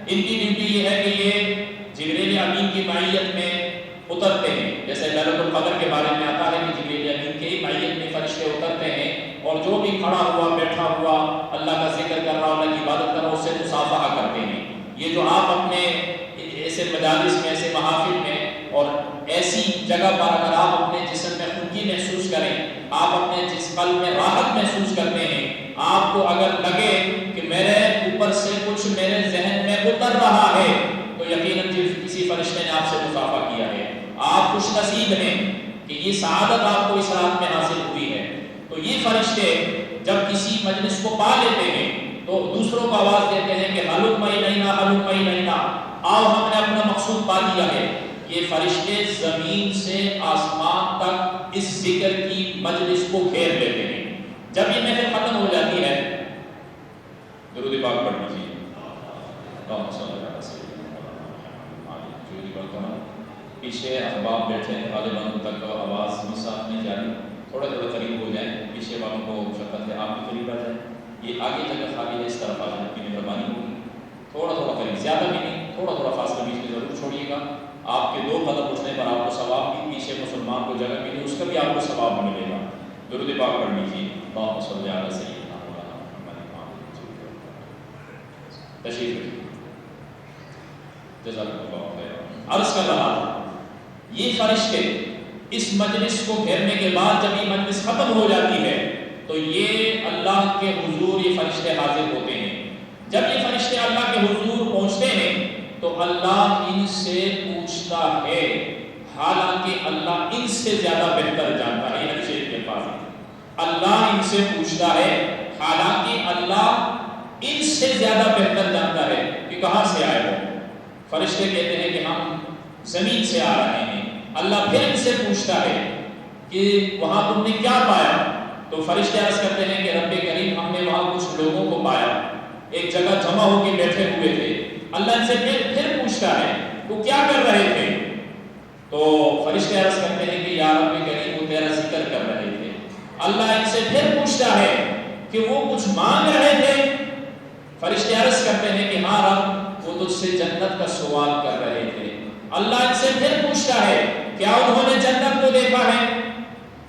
ان کی ڈیوٹی یہ ہے کہ یہ جبریل امین کی معیت میں اترتے ہیں، جیسے لیلۃ القدر کے بارے میں آتا ہے کہ جبریل امین کی معیت میں فرشتے اترتے ہیں، اور جو بھی کھڑا ہوا بیٹھا ہوا اللہ کا ذکر کر رہا، اللہ کی عبادت کر رہا، اس سے مصافحہ کرتے ہیں۔ یہ جو آپ اپنے ایسے مجالس میں، ایسے محافل میں اور ایسی جگہ پر اگر آپ اپنے جسم میں خنکی محسوس کریں، آپ اپنے جس قلب میں راحت محسوس کرتے ہیں، آپ کو اگر لگے کہ میرے اوپر سے کچھ میرے ذہن میں اتر رہا ہے، تو یقیناً کسی فرشتے نے آپ سے مصافحہ کیا ہے۔ آپ خوش نصیب ہیں کہ یہ سعادت آپ کو اس رات میں حاصل ہوئی ہے۔ تو یہ فرشتے جب کسی مجلس کو پا لیتے ہیں تو دوسروں کو آواز دیتے ہیں کہ ہلم الینا ہلم الینا، آؤ ہم نے اپنا مقصود پا لیا ہے۔ یہ فرشتے زمین سے آسمان تک اس ذکر کی مجلس کو گھیر لیتے ہیں۔ جب یہ محفل ختم ہو جاتی ہے، درود پاک پڑھ لیجیے۔ پیچھے احباب بیٹھے ہیں، غالباً تک آواز صاف نہیں جاری، تھوڑا تھوڑا قریب ہو جائیں، پیچھے والوں کو شفقت ہے آپ بھی قریب آ جائیں۔ یہ آگے جگہ خالی ہے، اس طرف آ جائیں، اپنی مہربانی ہوگی۔ تھوڑا تھوڑا قریب، زیادہ بھی نہیں، تھوڑا تھوڑا فاصلہ بیچ میں ضرور چھوڑیے گا۔ آپ کے 2 قدم اٹھنے پر آپ کو ثواب بھی، پیچھے مسلمان کو جگہ ملی اس کا بھی آپ کو ثواب ملے گا۔ درود پاک پڑھ لیجیے۔ اللہم صلی علی سیدنا محمد۔ تشریف رکھیے۔ جزاک اللہ خیر۔ عرض کر رہا تھا، یہ فرشتے اس مجلس کو گھیرنے کے بعد جب یہ مجلس ختم ہو جاتی ہے تو یہ اللہ کے حضور یہ فرشتے حاضر ہوتے ہیں۔ جب یہ فرشتے اللہ کے حضور پہنچتے ہیں تو اللہ ان سے پوچھتا ہے، حالانکہ اللہ ان سے زیادہ بہتر جانتا ہے۔ یہ حدیث شریف کے الفاظ ہیں، اللہ ان سے پوچھتا ہے حالانکہ اللہ ان سے زیادہ بہتر جانتا ہے کہ کہاں سے آئے ہو۔ فرشتے کہتے ہیں کہ ہم زمین سے آ رہے ہیں۔ اللہ پھر ان سے پوچھتا ہے کہ وہاں تم نے کیا پایا؟ تو فرشتے عرض کرتے ہیں کہ رب کریم ہم نے وہاں کچھ لوگوں کو پایا، ایک جگہ جمع ہو کے بیٹھے ہوئے تھے۔ اللہ ان سے پھر پوچھتا ہے وہ کیا کر رہے تھے؟ تو فرشتے عرض کرتے ہیں کہ یا رب کریم وہ تیرا ذکر کر رہے تھے۔ اللہ ان سے پھر پوچھتا ہے کہ وہ کچھ مانگ رہے تھے؟ فرشتے عرض کرتے ہیں کہ ہاں رب وہ تجھ سے جنت کا سوال کر رہے تھے۔ اللہ ان سے پھر پوچھتا ہے کیا انہوں نے جنت کو دیکھا ہے؟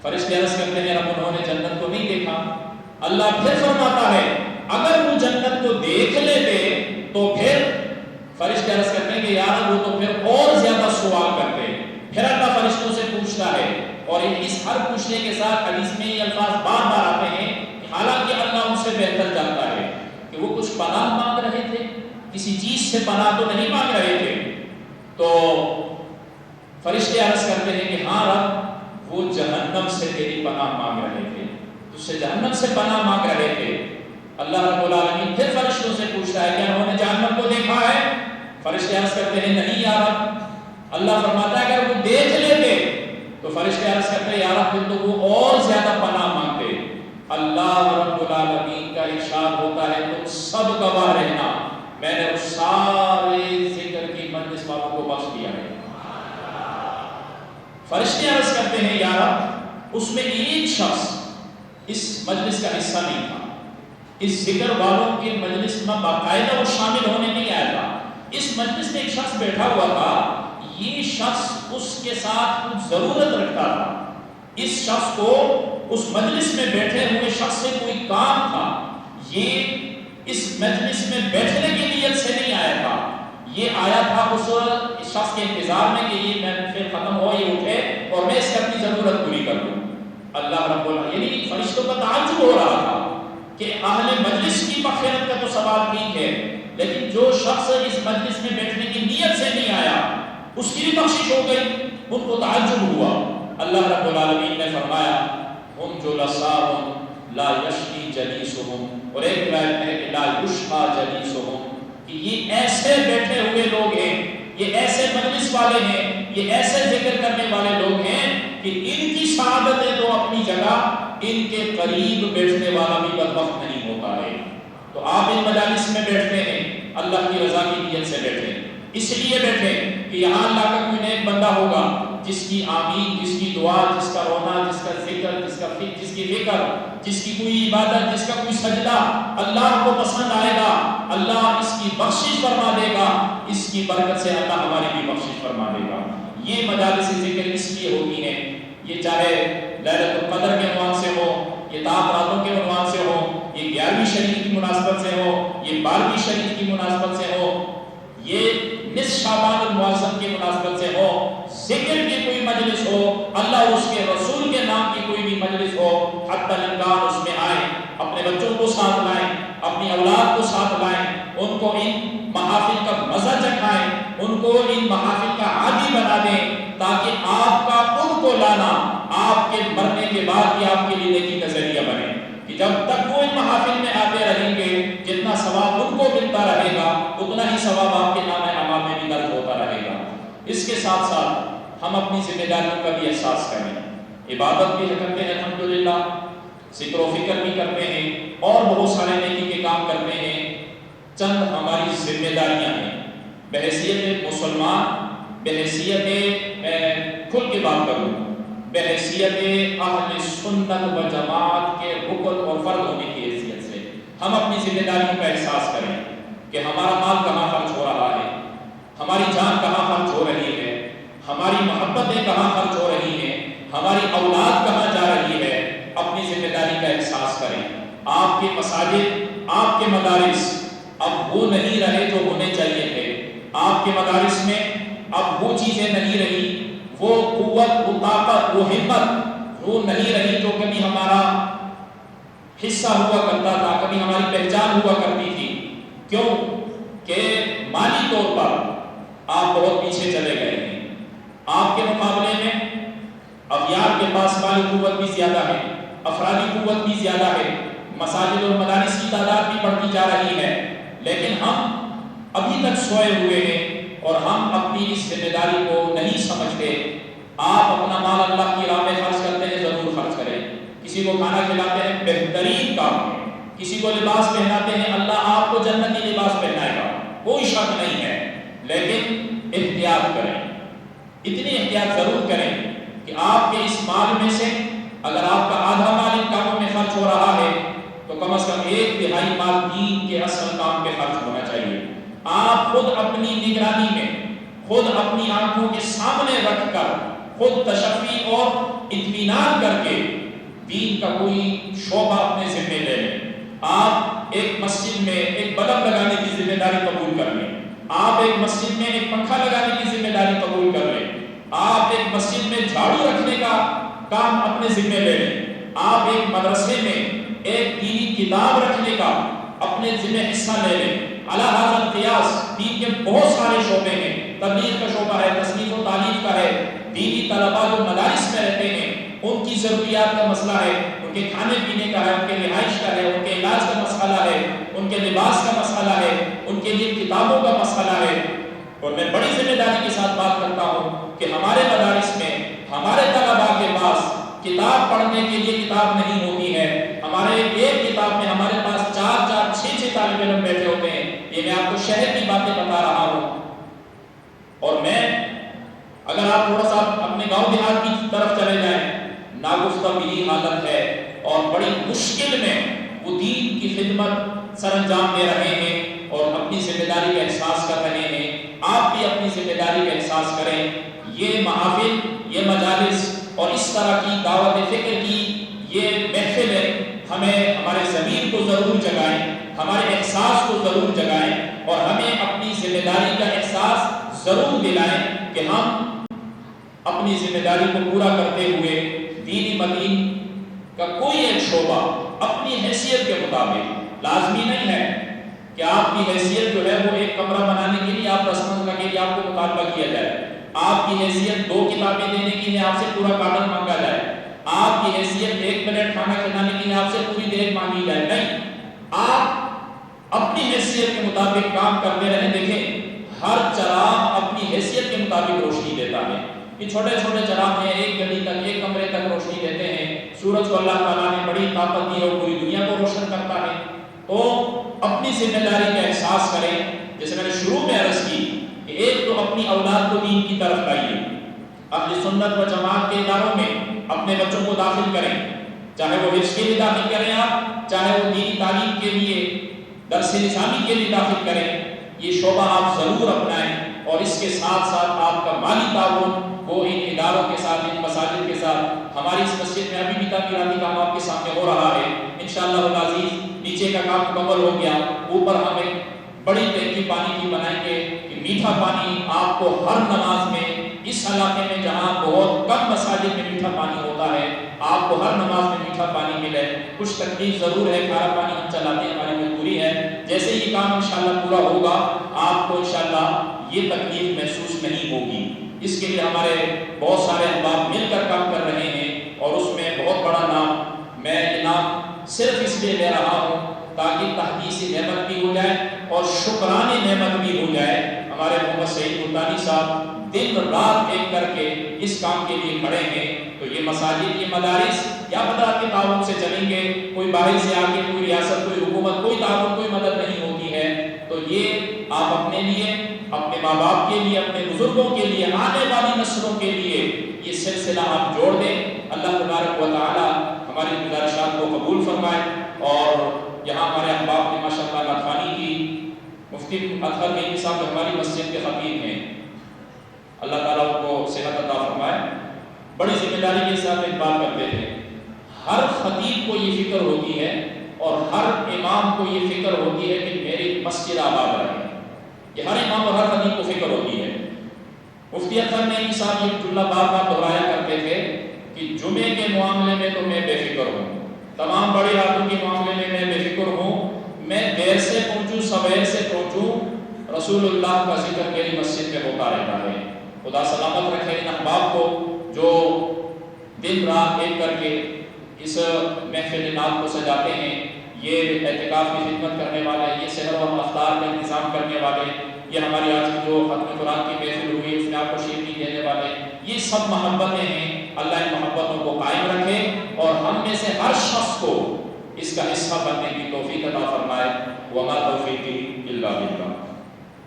فرشتے عرض کرتے ہیں رب انہوں نے جنت کو نہیں دیکھا۔ اللہ پھر فرماتا ہے اگر وہ جنت کو دیکھ لیتے تو پھر فرشتے عرض کرتے ہیں کہ یار وہ تو پھر اور زیادہ سوال کرتے۔ پھر اللہ فرشتوں سے پوچھتا ہے، اور اس ہر پوچھنے کے ساتھ حدیث میں یہ الفاظ بار بار آتے ہیں کہ حالانکہ اللہ ان سے بہتر جانتا ہے کہ وہ کچھ پناہ مانگ رہے تھے، کسی چیز سے پناہ تو نہیں مانگ رہے تھے۔ تو فرشتے عرض کرتے ہیں کہ ہاں رب وہ جہنم سے تیری پناہ مانگ رہے تھے، تجھ سے جہنم سے پناہ مانگ رہے تھے۔ اللہ رب العالمین پھر فرشتوں سے پوچھتا ہے کیا انہوں نے جہنم کو دیکھا ہے؟ فرشتے عرض کرتے ہیں نہیں یا رب۔ اللہ فرماتا ہے اگر وہ دیکھ لیتے تو فرشتے عرض کرتے ہیں یا رب پھر تو وہ اور زیادہ پناہ مانگتے۔ اللہ رب العالمین کا ارشاد ہوتا ہے تم سب گواہ رہنا، میں نے اس سارے ذکر کی مجلس والوں کو بخش دیا ہے۔ فرشتے عرض کرتے ہیں یا رب اس میں ایک شخص اس مجلس کا حصہ نہیں تھا، اس ذکر والوں کے مجلس میں باقاعدہ وہ شامل ہونے نہیں آیا تھا۔ اس مجلس میں ایک شخص بیٹھا ہوا تھا، یہ شخص اس کے ساتھ کچھ ضرورت رکھتا تھا، اس شخص کو اس مجلس میں بیٹھے ہوئے شخص سے کوئی کام تھا، یہ اس مجلس میں بیٹھنے کی نیت سے نہیں آیا تھا، یہ آیا تھا اس شخص کے انتظار میں کہ یہ محفل ختم ہو یہ اٹھے اور میں اس کی اپنی ضرورت پوری کر دوں۔ اللہ رب العالمین یعنی فرشتوں کا تعجب ہو رہا تھا کہ اہل مجلس کی مغفرت کا تو سوال ٹھیک ہے، لیکن جو شخص اس مجلس میں بیٹھنے کی نیت سے نہیں آیا اس کی بھی بخشش ہو گئی۔ ان کو تعجب ہوا۔ اللہ رب العالمین نے فرمایا ہم جلساء لا یشقی جلیسہم، اور ایک روایت ہے کہ لا یشقی جلیسہم، کہ یہ ایسے بیٹھے ہوئے لوگ ہیں، یہ ایسے مجلس والے ہیں، یہ ایسے ذکر کرنے والے لوگ ہیں کہ ان کی سعادت ہے تو اپنی جگہ ان کے قریب بیٹھنے والا بھی بدبخت نہیں ہوتا ہے۔ تو آپ ان مجالس میں بیٹھتے ہیں، اللہ کی رضا کی نیت سے بیٹھیں، اس لیے بیٹھیں کہ یہاں اللہ کا کوئی نیک بندہ ہوگا جس کی آمین، جس کی دعا، جس کا رونا، جس کا ذکر، جس کی فکر، جس کی کوئی عبادت، جس کا کوئی سجدہ اللہ کو پسند آئے گا، اللہ اس کی بخشش فرما دے گا، اس کی برکت سے اللہ ہماری بھی بخشش فرما دے گا۔ یہ مجالس ذکر اس لیے ہوتی ہیں، یہ چاہے لیلۃ القدر کے عنوان سے ہو، یہ تاپ راتوں کے عنوان سے ہو، یہ 11ویں شریف کی مناسبت سے ہو، یہ 12ویں شریف کی مناسبت سے ہو، یہ نصف شعبان المعظم کی مناسبت سے ہو، ذکر کی کوئی مجلس ہو، اللہ اور اس کے رسول کے نام کی کوئی بھی مجلس ہو، حتی الامکان اس میں آئیں، اپنے بچوں کو ساتھ لائیں، اپنی اولاد کو ساتھ لائیں، ان کو ان محافل کا مزہ چکھائیں، ان کو ان محافل کا عادی بنا دیں، تاکہ آپ کا ان کو لانا آپ کے مرنے کے بعد بھی آپ کے لیے نیکی کا ذریعہ بنے، کہ جب تک وہ ان محافل میں آتے رہیں گے جتنا ثواب ان کو ملتا رہے گا اتنا ہی ثواب آپ کے نام اعمال میں بھی درج ہوتا رہے گا۔ اس کے ساتھ ساتھ ہم اپنی ذمہ داریوں کا بھی احساس کریں، عبادت بھی کرتے ہیں الحمدللہ، ذکر و فکر بھی کرتے ہیں اور بہت سارے نیکی کے کام کرتے ہیں۔ چند ہماری ذمہ داریاں ہیں بحیثیت مسلمان، بحیثیت کھل کے بات کروں، بحیثیت اہل سنت و جماعت کے رکن اور فرد ہونے کی حیثیت سے ہم اپنی ذمہ داریوں کا احساس کریں کہ ہمارا مال کہاں خرچ ہو رہا ہے، ہماری جان کہاں خرچ ہو رہی ہے، ہماری محبتیں کہاں خرچ ہو رہی ہیں، ہماری اولاد کہاں جا رہی ہے۔ اپنی ذمہ داری کا احساس کریں۔ آپ کے مساجد، آپ کے مدارس اب وہ نہیں رہے جو ہونے چاہیے تھے، آپ کے مدارس میں اب وہ چیزیں نہیں رہی، وہ قوت، وہ طاقت، وہ ہمت وہ نہیں رہی جو کبھی ہمارا حصہ ہوا کرتا تھا، کبھی ہماری پہچان ہوا کرتی تھی۔ کیوں کہ مالی طور پر آپ بہت پیچھے چلے گئے ہیں، آپ کے مقابلے میں اغیار کے پاس مالی قوت بھی زیادہ ہے، افرادی قوت بھی زیادہ ہے، مساجد اور مدارس کی تعداد بھی بڑھتی جا رہی ہے، لیکن ہم ابھی تک سوئے ہوئے ہیں اور ہم اپنی اس ذمہ داری کو نہیں سمجھتے۔ آپ اپنا مال اللہ کی راہ میں خرچ کرتے ہیں، ضرور خرچ کریں۔ کسی کو کھانا کھلاتے ہیں، بہترین کام ہے۔ کسی کو لباس پہناتے ہیں، اللہ آپ کو جنتی لباس پہنائے گا، کوئی شک نہیں ہے، لیکن احتیاط کریں، اتنی احتیاط ضرور کریں کہ آپ کے اس مال میں سے اگر آپ کا آدھا مال ان کاموں میں خرچ ہو رہا ہے تو کم از کم 1/3 مال دین کے اصل کام پہ خرچ ہونا چاہیے۔ آپ خود اپنی نگرانی میں، خود اپنی آنکھوں کے سامنے رکھ کر، خود تشفی اور اطمینان کر کے دین کا کوئی شعبہ اپنے ذمہ لے لیں۔ آپ ایک مسجد میں ایک بلب لگانے کی ذمہ داری قبول کر لیں، آپ ایک مسجد میں ایک پنکھا لگانے کی ذمہ داری قبول کر لیں، آپ ایک مسجد میں جھاڑو رکھنے کا کام اپنے ذمہ لے لیں، آپ ایک مدرسے میں ایک دینی کتاب رکھنے کا اپنے ذمہ حصہ لے لیں۔ علی ھذا القیاس دین کے بہت سارے شعبے ہیں، تبلیغ کا شعبہ ہے، تصنیف و تعلیف کا ہے، دینی طلباء جو مدارس میں رہتے ہیں ان کی ضروریات کا مسئلہ ہے، ان کے کھانے پینے کا ہے، ان کے رہائش کا ہے، ان کے علاج کا مسئلہ ہے، ان کے لباس کا مسئلہ ہے، ان کے لیے کتابوں کا مسئلہ ہے۔ اور میں بڑی ذمہ داری کے ساتھ بات کرتا ہوں کہ ہمارے مدارس میں ہمارے طلباء کے پاس کتاب پڑھنے کے لیے کتاب نہیں ہوتی ہے، ہمارے ایک کتاب میں ہمارے پاس 4 6 طالب علم بیٹھے ہوتے ہیں۔ یہ میں آپ کو شہر کی باتیں بتا رہا ہوں، اور میں اگر آپ تھوڑا سا اپنے گاؤں دیہات کی طرف چلے جائیں، ناگفتہ بھی حالت ہے اور بڑی مشکل میں وہ دین کی خدمت سر انجام دے رہے ہیں اور اپنی ذمہ داری کا احساس کر رہے ہیں۔ آپ بھی اپنی ذمہ داری کا احساس کریں۔ یہ محافل، یہ مجالس اور اس طرح کی دعوت فکر کی یہ محفلیں ہمیں ہمارے ضمیر کو ضرور جگائیں، ہمارے احساس کو ضرور جگائیں اور ہمیں اپنی ذمہ داری کا احساس ضرور دلائیں کہ ہم اپنی ذمہ داری کو پورا کرتے ہوئے دینی مدین کا کوئی ایک شعبہ اپنی حیثیت کے مطابق، لازمی نہیں ہے کہ آپ کی حیثیت جو ہے وہ ایک کمرہ بنانے کے لیے آپ رسم کے لیے آپ کو مطالبہ کیا جائے، آپ کی حیثیت 2 کتابیں دینے کے لیے آپ سے پورا کارڈن مانگا جائے، آپ کی حیثیت 1 پلیٹ کھانا کھلانے کے لیے آپ سے پوری دیگ مانگی جائے، نہیں، آپ اپنی حیثیت کے مطابق کام کرتے رہیں۔ دیکھیں ہر چراغ اپنی حیثیت کے مطابق روشنی دیتا ہے، یہ چھوٹے چھوٹے چراغ ہیں، ایک گلی تک، ایک کمرے تک روشنی دیتے ہیں۔ سورج کو اللہ تعالیٰ نے بڑی طاقت دی ہے اور پوری دنیا کو روشن کرتا ہے۔ تو اپنی ذمہ داری کا احساس کریں جیسے میں نے شروع میں عرض کی کہ ایک تو اپنی اولاد کو دین کی طرف لائیے، اہل سنت و جماعت کے اداروں میں اپنے بچوں کو داخل کریں، چاہے وہ حفظ کے لیے داخل کریں آپ، چاہے وہ دینی تعلیم کے لیے درس نظامی کے لیے داخل کریں، یہ شعبہ آپ ضرور اپنائیں، اور اس کے ساتھ ساتھ آپ کا مالی تعاون وہ ان اداروں کے ساتھ، ان مساجد کے ساتھ، ہماری اس مسجد میں ابھی بھی تعمیراتی کام آپ کے سامنے ہو رہا ہے، انشاءاللہ العزیز نیچے کا کام مکمل ہو گیا، اوپر ہم ایک بڑی ٹینکی پانی کی بنائیں گے کہ میٹھا پانی آپ کو ہر نماز میں، اس علاقے میں جہاں بہت کم مساجد میں میٹھا پانی ہوتا ہے، آپ کو ہر نماز میں میٹھا پانی ملے۔ کچھ تکلیف ضرور ہے، کھارا پانی ہم چلاتے ہیں، ہماری مجبوری ہے، جیسے یہ کام انشاءاللہ پورا ہوگا آپ کو انشاءاللہ یہ تکلیف محسوس نہیں ہوگی۔ اس کے لیے ہمارے بہت سارے احباب مل کر کام کر رہے ہیں، اور اس میں بہت بڑا نام، میں یہ نام صرف اس لیے لے رہا ہوں تاکہ تحدیث نعمت بھی ہو جائے اور شکران نعمت بھی ہو جائے۔ ہمارے محمد سعید ملتانی صاحب دن رات ایک کر کے اس کام کے لیے کھڑے ہیں، تو یہ مساجد، یہ مدارس یا مدارس کے تعاون سے چلیں گے، کوئی باہر سے آ کے کوئی ریاست، کوئی حکومت، کوئی تعاون، کوئی مدد نہیں ہوتی ہے۔ تو یہ آپ اپنے لیے، اپنے ماں باپ کے لیے، اپنے بزرگوں کے لیے، آنے والی نسلوں کے لیے یہ سلسلہ آپ جوڑ دیں۔ اللہ تبارک و تعالی ہماری گزارشات کو قبول فرمائے، اور یہاں ہمارے احباب نے ماشاءاللہ ناتوانی کی، مفتی اطہر نیکی صاحب ہماری مسجد کے خطیب ہیں، اللہ تعالیٰ ان کو صحت عطا فرمائے، بڑی ذمہ داری کے ساتھ اقبال کرتے تھے۔ ہر خطیب کو یہ فکر ہوتی ہے اور ہر امام کو یہ فکر ہوتی ہے کہ میری مسجد آباد رہے، یہ ہر امام اور ہر خطیب کو فکر ہوتی ہے۔ مفتی اطہر نیکی صاحب یہ جملہ بار بار دہرایا کرتے تھے کہ جمعے کے معاملے میں تو میں بے فکر ہوں، تمام بڑی راتوں کے معاملے میں میں بے فکر ہوں، میں دیر سے پہنچوں سویر سے پہنچوں، رسول اللہ کا ذکر میری مسجد میں ہوتا رہتا ہے۔ خدا سلامت رکھے ان احباب کو جو دن رات ایک کر کے اس محفل نام کو سجاتے ہیں، یہ اعتکاف کی خدمت کرنے والے، یہ سحر و افطار کا انتظام کرنے والے، یہ ہماری آج کی جو ختم قرآن کی محفل ہوئی اس میں آپ کو شیرنی دینے والے، یہ سب محبتیں ہیں۔ اللہ ان محبتوں کو قائم رکھے اور ہم میں سے ہر شخص کو اس کا حصہ بننے کی توفیق عطا فرمائے۔ وما توفیقی الا باللہ۔